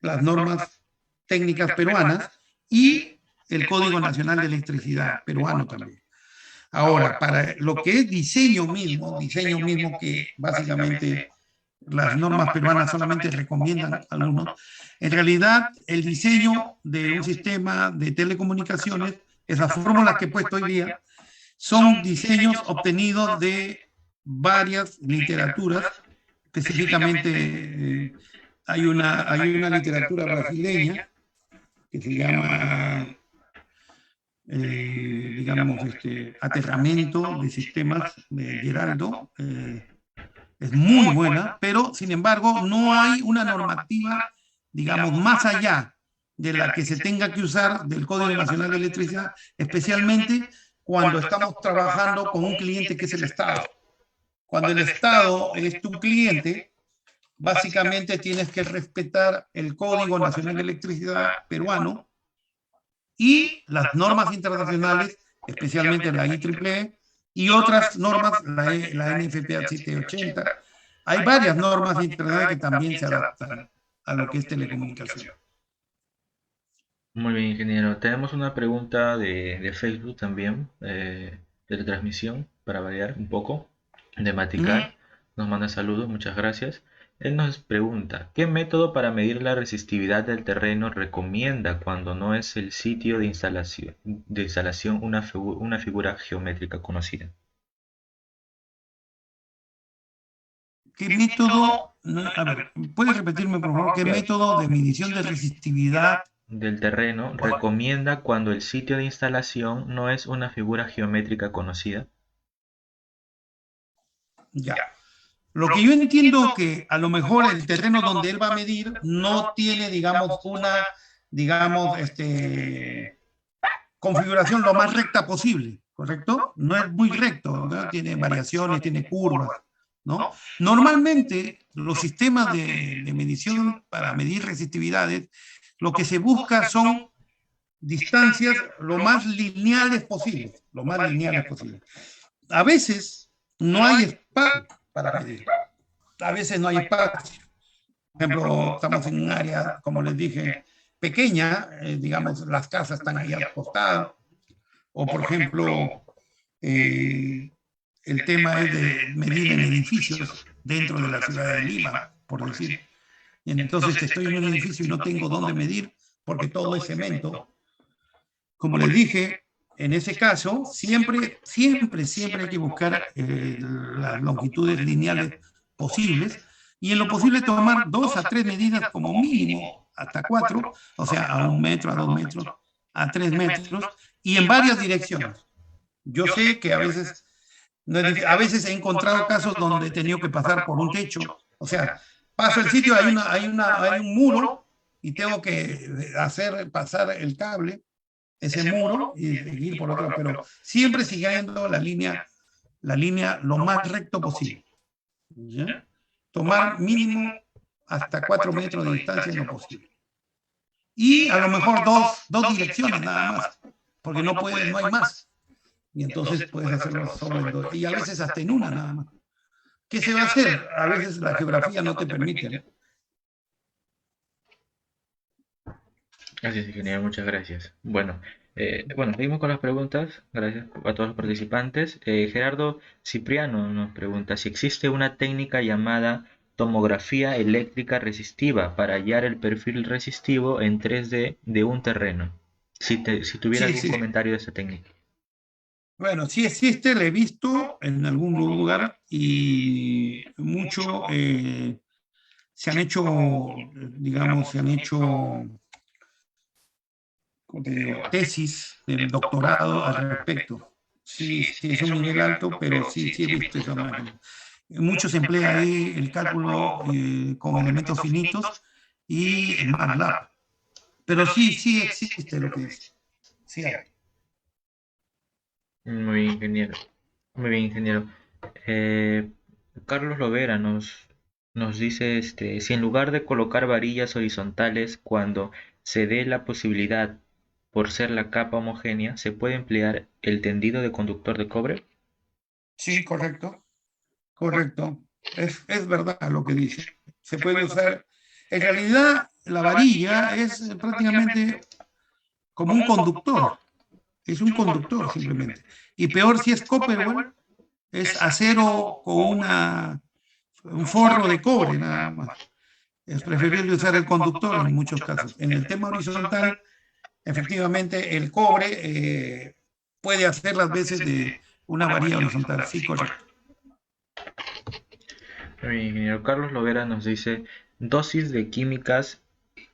las normas técnicas peruanas y el Código Nacional de Electricidad peruano también. Ahora, para lo que es diseño mismo que básicamente las normas peruanas solamente recomiendan algunos, en realidad el diseño de un sistema de telecomunicaciones, esas fórmulas que he puesto hoy día, son diseños obtenidos de varias literaturas, específicamente hay una literatura brasileña que se llama, digamos, Aterramento de Sistemas de Geraldo. Es muy buena, pero sin embargo no hay una normativa, digamos, más allá de la que se tenga que usar del Código Nacional de Electricidad, especialmente cuando estamos trabajando con un cliente que es el Estado. Cuando el Estado es tu cliente, básicamente tienes que respetar el Código Nacional de Electricidad peruano y las normas internacionales, especialmente la IEEE, y otras normas, la NFPA 780. Hay varias normas internacionales que también se adaptan a lo que es telecomunicación. Muy bien, ingeniero. Tenemos una pregunta de Facebook también, de la transmisión, para variar un poco, de Maticar. Nos manda saludos, muchas gracias. Él nos pregunta, ¿qué método para medir la resistividad del terreno recomienda cuando no es el sitio de instalación una figura geométrica conocida? ¿Qué método? A ver, ¿puedes repetirme, por favor, qué método de medición de resistividad del terreno recomienda cuando el sitio de instalación no es una figura geométrica conocida? Ya. Lo que yo entiendo que a lo mejor el terreno donde él va a medir no tiene, digamos, una, digamos, configuración lo más recta posible, ¿correcto? No es muy recto, ¿no? Tiene variaciones, tiene curvas, ¿no? Normalmente los sistemas de medición para medir resistividades, lo que se busca son distancias lo más lineales posibles, lo más lineales posible. A veces no hay espacio para medir, a veces no hay espacio. Por ejemplo, estamos en un área, como les dije, pequeña, digamos, las casas están ahí al costado, o por ejemplo, el tema es de medir en edificios dentro de la ciudad de Lima, por decir. Y entonces estoy en un edificio y no tengo dónde medir porque todo es cemento. Como les dije, en ese caso, siempre hay que buscar las longitudes lineales posibles y en lo posible tomar 2 a 3 medidas como mínimo, hasta 4, o sea, a 1 metro, a 2 metros, a 3 metros y en varias direcciones. Yo sé que a veces he encontrado casos donde he tenido que pasar por un techo, o sea, paso el sitio, hay un muro y tengo que hacer pasar el cable, ese muro, y seguir por otro, pero siempre siguiendo la línea lo más recto posible. ¿Ya? Tomar mínimo hasta 4 metros de distancia en lo posible. Y a lo mejor dos direcciones nada más, porque no hay más. Y entonces puedes hacerlo solo en 2, y a veces hasta en una nada más. ¿Qué se va a hacer? A veces la geografía no te permite, ¿no? Así es, ingeniero, muchas gracias. Bueno, seguimos con las preguntas. Gracias a todos los participantes. Gerardo Cipriano nos pregunta si existe una técnica llamada tomografía eléctrica resistiva para hallar el perfil resistivo en 3D de un terreno. Si tuviera algún comentario de esa técnica. Bueno, sí existe, la he visto en algún lugar y mucho se han hecho, digamos, ¿cómo te digo?, tesis del doctorado al respecto. Sí, es un nivel alto, pero sí he visto esa máquina. Mucho se emplea ahí el cálculo con elementos finitos y el MATLAB. Pero sí existe lo que dice. Sí hay. Muy bien, ingeniero. Muy bien, ingeniero. Carlos Lovera nos dice si en lugar de colocar varillas horizontales cuando se dé la posibilidad por ser la capa homogénea, ¿se puede emplear el tendido de conductor de cobre? Sí, correcto. Correcto. Es verdad lo que dice. Se puede usar. En realidad, la varilla es prácticamente como un conductor. Es un conductor simplemente. Y peor si es copperware, es acero con un forro de cobre nada más. Es preferible usar el conductor en muchos casos. En el tema horizontal, efectivamente, el cobre puede hacer las veces de una varilla horizontal. Sí, correcto. El ingeniero Carlos Lovera nos dice, dosis de químicas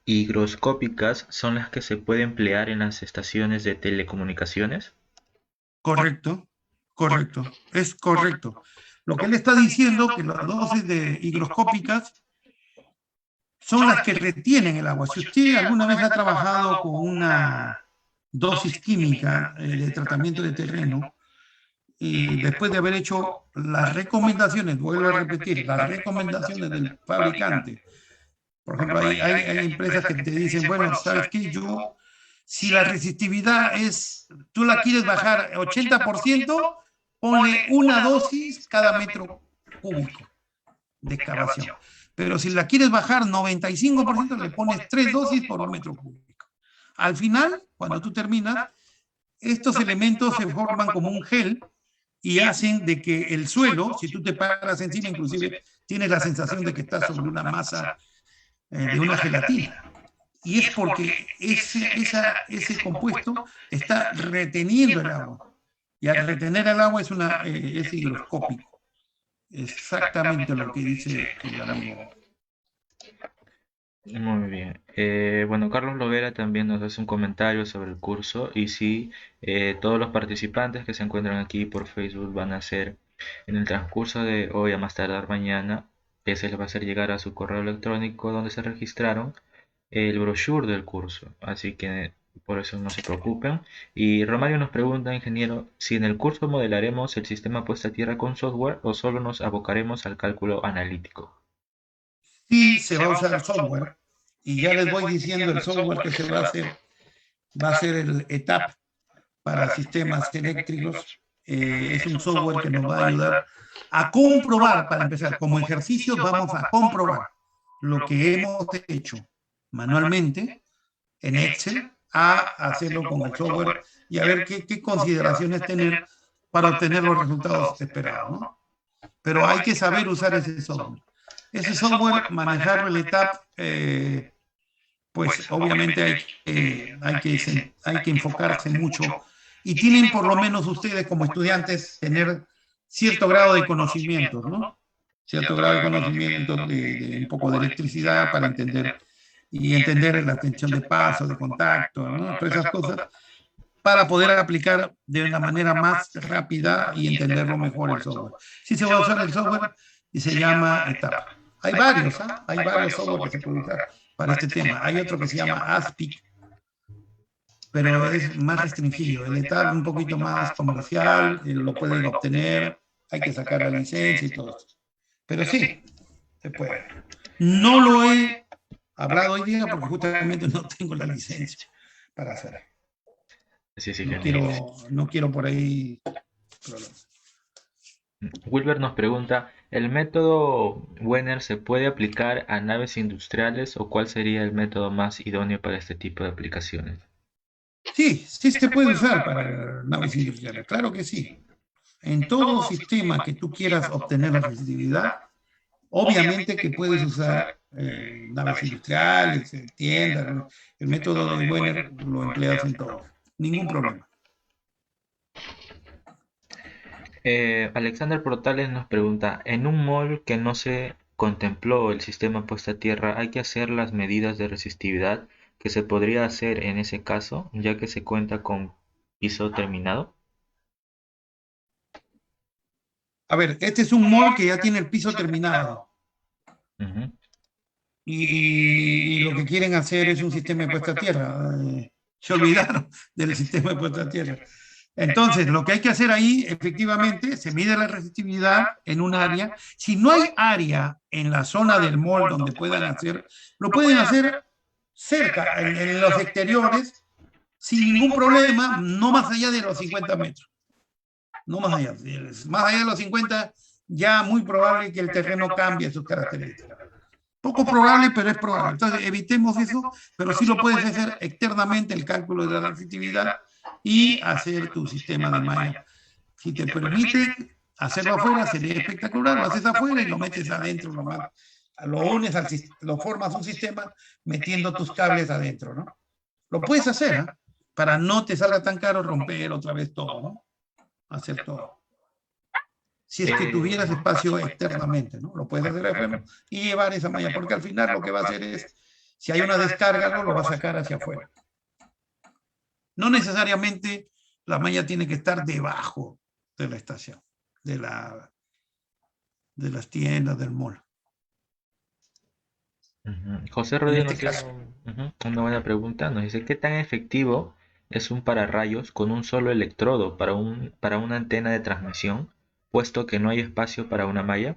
higroscópicas son las que se puede emplear en las estaciones de telecomunicaciones. Correcto, correcto, es correcto. Lo que él está diciendo que las dosis de higroscópicas son las que retienen el agua. Si usted alguna vez ha trabajado con una dosis química de tratamiento de terreno, y después de haber hecho las recomendaciones, vuelvo a repetir, las recomendaciones del fabricante, por ejemplo, hay empresas que te dicen, bueno, ¿sabes qué? Si la resistividad tú la quieres bajar 80%, ponle una dosis cada metro cúbico de excavación. Pero si la quieres bajar 95%, le pones 3 dosis por metro cúbico. Al final, cuando tú terminas, estos elementos se forman como un gel y hacen de que el suelo, si tú te paras encima, inclusive tienes la sensación de que estás sobre una masa de una gelatina. Y es porque ese compuesto está reteniendo el agua. Y al retener el agua es higroscópico. Exactamente lo que dice el amigo. Muy bien. Bueno, Carlos Lovera también nos hace un comentario sobre el curso y sí, todos los participantes que se encuentran aquí por Facebook van a hacer en el transcurso de hoy a más tardar mañana, se les va a hacer llegar a su correo electrónico donde se registraron el brochure del curso, así que por eso no se preocupen. Y Romario nos pregunta, ingeniero, si en el curso modelaremos el sistema puesta a tierra con software o solo nos abocaremos al cálculo analítico. Sí, se va a usar software, y ya les voy diciendo el software que se va a hacer. Va a ser el ETAP para sistemas eléctricos. Es un software que nos va a ayudar a comprobar, para empezar, como ejercicio vamos a comprobar lo que hemos hecho manualmente en Excel, a hacerlo con el software y a ver qué consideraciones tener para obtener los resultados esperados, ¿no? Pero hay que saber usar ese software. Ese software, manejarlo en el ETAP, pues obviamente hay que enfocarse mucho, y tienen por lo menos ustedes como estudiantes tener cierto grado de conocimientos, ¿no? Cierto grado de conocimiento de un poco de electricidad para entender la tensión de paso, de contacto, ¿no? Todas esas cosas para poder aplicar de una manera más rápida y entenderlo mejor el software. Sí se va a usar el software y se llama ETAP. Hay varios software que se pueden usar para este tema. Hay otro que se llama ASPIC, pero es más restringido. El ETAP un poquito más comercial, lo pueden obtener, hay que sacar la licencia y todo eso. Pero sí, se puede. No lo he hablado hoy día porque justamente no tengo la licencia para hacerlo. Sí, sí, no quiero por ahí problemas. Wilber nos pregunta, ¿el método Wenner se puede aplicar a naves industriales o cuál sería el método más idóneo para este tipo de aplicaciones? Sí se puede usar para naves industriales, claro que sí. En todo sistema que tú quieras obtener la resistividad, obviamente que puedes usar naves industriales, tiendas, el método de Wenner lo empleas en todo, ningún problema. Alexander Portales nos pregunta, en un mall que no se contempló el sistema puesta a tierra, ¿hay que hacer las medidas de resistividad que se podría hacer en ese caso, ya que se cuenta con piso terminado? A ver, este es un mall que ya tiene el piso terminado. Uh-huh. Y lo que quieren hacer es un sistema de puesta a tierra. Se olvidaron del sistema de puesta a tierra. Entonces, lo que hay que hacer ahí, efectivamente, se mide la resistividad en un área. Si no hay área en la zona del mall donde puedan hacer, lo pueden hacer cerca, en los exteriores, sin ningún problema, no más allá de los 50 metros. No más allá. Más allá de los 50, ya muy probable que el terreno cambie sus características. Poco probable, pero es probable. Entonces, evitemos eso, pero sí lo puedes hacer externamente, el cálculo de la reflectividad, y hacer tu sistema de malla. Si te permite hacerlo afuera, sería espectacular. Lo haces afuera y lo metes adentro nomás. Lo unes, lo formas un sistema metiendo tus cables adentro, ¿no? Lo puedes hacer, ¿eh? Para no te salga tan caro romper otra vez todo, ¿no? Hacer todo. Si es que tuvieras espacio externamente, ¿no? Lo puedes hacer afuera y llevar esa malla, porque al final lo que va a hacer es, si hay una descarga, ¿no? Lo va a sacar hacia afuera. No necesariamente la malla tiene que estar debajo de la estación, de las tiendas, del mall. José Rodríguez nos hizo una buena pregunta. Nos dice, ¿qué tan efectivo es un pararrayos con un solo electrodo para una antena de transmisión, puesto que no hay espacio para una malla?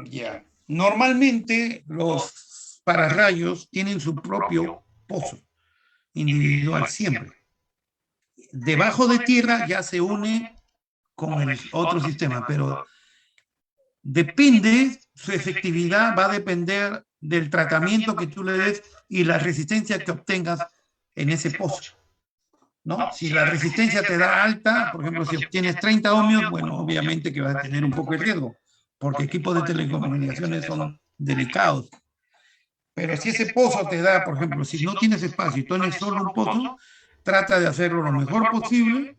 Ya. Normalmente los pararrayos tienen su propio pozo individual siempre. Debajo de tierra ya se une con el otro sistema, pero depende, su efectividad va a depender del tratamiento que tú le des y la resistencia que obtengas en ese pozo, ¿no? Si la resistencia te da alta, por ejemplo, si obtienes 30 ohmios, bueno, obviamente que vas a tener un poco de riesgo, porque equipos de telecomunicaciones son delicados. Pero si ese pozo te da, por ejemplo, si no tienes espacio y tienes solo un pozo, trata de hacerlo lo mejor posible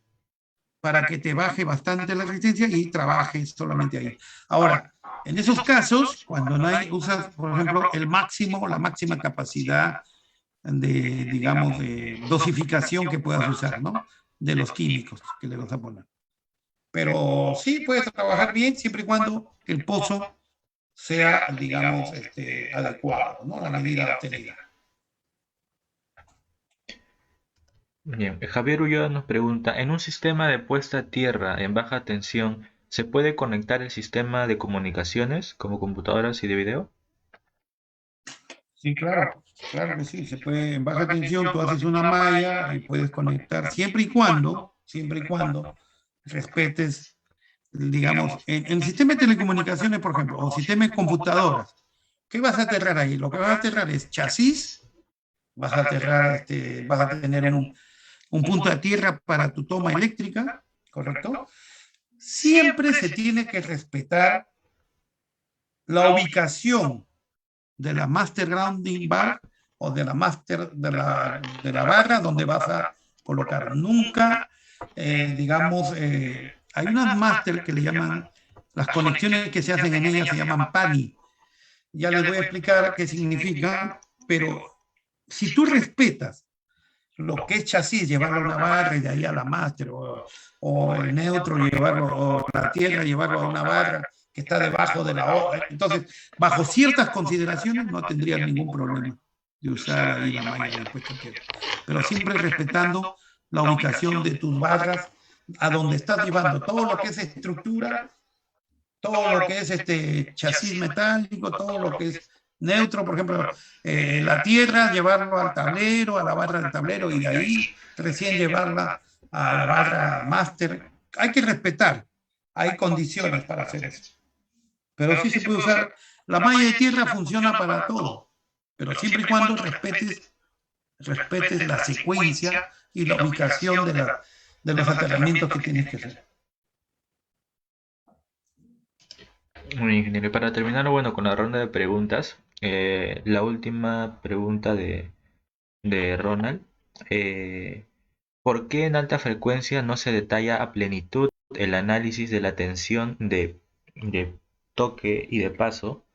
para que te baje bastante la resistencia y trabajes solamente ahí. Ahora, en esos casos, cuando no hay, usas, por ejemplo, el máximo, la máxima capacidad de, digamos, de dosificación que puedas usar, ¿no? De los químicos que le vas a poner. Pero sí puedes trabajar bien siempre y cuando el pozo sea, digamos, adecuado, ¿no? La medida obtenida. Bien, Javier Ulloa nos pregunta, ¿en un sistema de puesta a tierra en baja tensión se puede conectar el sistema de comunicaciones como computadoras y de video? Sí, claro que sí, se puede, en baja tensión tú haces una malla y puedes conectar siempre y cuando respetes, digamos, en el sistema de telecomunicaciones, por ejemplo, o sistema de computadoras, ¿qué vas a aterrar ahí? Lo que vas a aterrar es chasis, vas a aterrar, vas a tener un punto de tierra para tu toma eléctrica, ¿correcto? Siempre se tiene que respetar la ubicación de la master grounding bar o de la master de la barra donde vas a colocar. Nunca, digamos, hay unas master que le llaman, las conexiones que se hacen en ellas se llaman PANI. Ya les voy a explicar qué significa, pero si tú respetas lo que es chasis, llevarlo a una barra y de ahí a la master, o el neutro llevarlo, o la tierra llevarlo a una barra que está debajo de la otra. Entonces, bajo ciertas consideraciones no tendría ningún problema de usar ahí la malla de puesta a tierra. Pero siempre respetando la ubicación de tus barras, a donde estás llevando todo lo que es estructura, todo lo que es chasis metálico, todo lo que es neutro, por ejemplo, la tierra, llevarlo al tablero, a la barra del tablero, y de ahí recién llevarla a la barra máster. Hay que respetar, hay condiciones para hacer eso. Pero sí se puede usar, la malla de tierra funciona para todo, pero siempre y cuando respetes la secuencia y la ubicación de los aterramientos que tienes que hacer. Muy bien, ingeniero. Y para terminar, bueno, con la ronda de preguntas, la última pregunta de Ronald. ¿Por qué en alta frecuencia no se detalla a plenitud el análisis de la tensión de toque y de paso,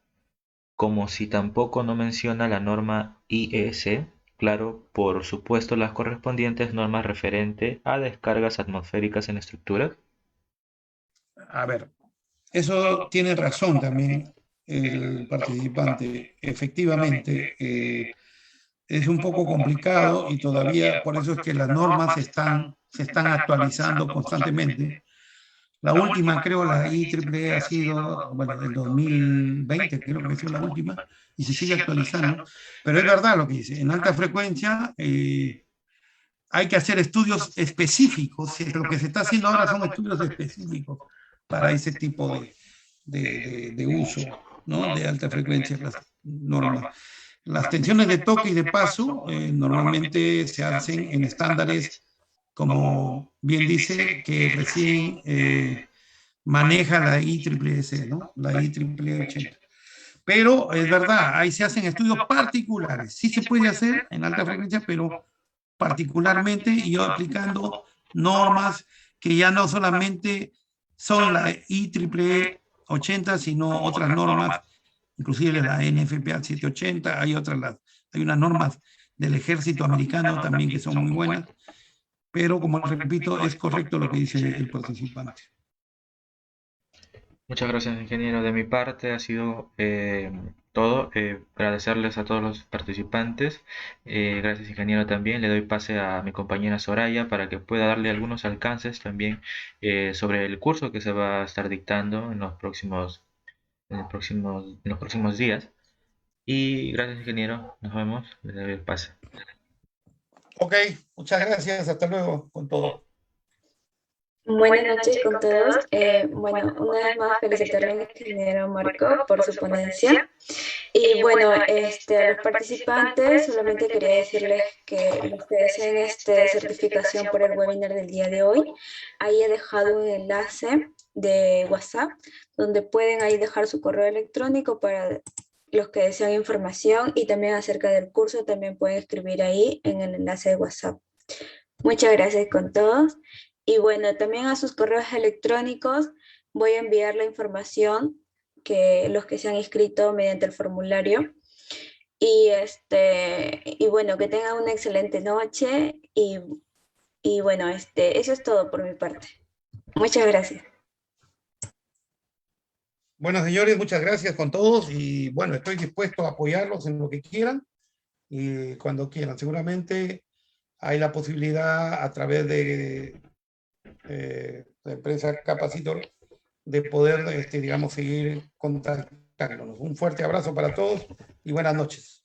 como si tampoco no menciona la norma IEC? Claro, por supuesto, las correspondientes normas referente a descargas atmosféricas en estructuras. A ver, eso tiene razón también el participante. Efectivamente, es un poco complicado y todavía por eso es que las normas se están actualizando constantemente. La última, creo, la IEEE ha sido, bueno, del 2020, creo que ha sido la última, y se sigue actualizando. Pero es verdad lo que dice, en alta frecuencia hay que hacer estudios específicos, lo que se está haciendo ahora son estudios específicos para ese tipo de uso, ¿no? De alta frecuencia, las normas. Las tensiones de toque y de paso normalmente se hacen en estándares, como bien dice, que recién maneja la IEEE, ¿no? La IEEE 80. Pero es verdad, ahí se hacen estudios particulares. Sí se puede hacer en alta frecuencia, pero particularmente y yo aplicando normas que ya no solamente son la IEEE 80, sino otras normas, inclusive la NFPA 780, hay unas normas del ejército americano también que son muy buenas, pero como repito, es correcto lo que dice el participante. Muchas gracias, ingeniero. De mi parte ha sido todo. Agradecerles a todos los participantes. Gracias, ingeniero, también. Le doy pase a mi compañera Soraya para que pueda darle algunos alcances también sobre el curso que se va a estar dictando en los próximos días. Y gracias, ingeniero. Nos vemos. Le doy el pase. Ok, muchas gracias. Hasta luego con todo. Buenas noches con todos. Bueno, una vez más felicitarle al ingeniero Marco por su ponencia. Y bueno, a los participantes solamente quería decirles que los que deseen certificación por el webinar del día de hoy, ahí he dejado un enlace de WhatsApp donde pueden ahí dejar su correo electrónico para los que desean información, y también acerca del curso también pueden escribir ahí en el enlace de WhatsApp. Muchas gracias con todos. Y bueno, también a sus correos electrónicos voy a enviar la información que los que se han inscrito mediante el formulario. Y bueno, que tengan una excelente noche y bueno, eso es todo por mi parte. Muchas gracias. Bueno, señores, muchas gracias con todos y bueno, estoy dispuesto a apoyarlos en lo que quieran y cuando quieran. Seguramente hay la posibilidad a través de la empresa Capacitor de poder, digamos, seguir contactándonos. Un fuerte abrazo para todos y buenas noches.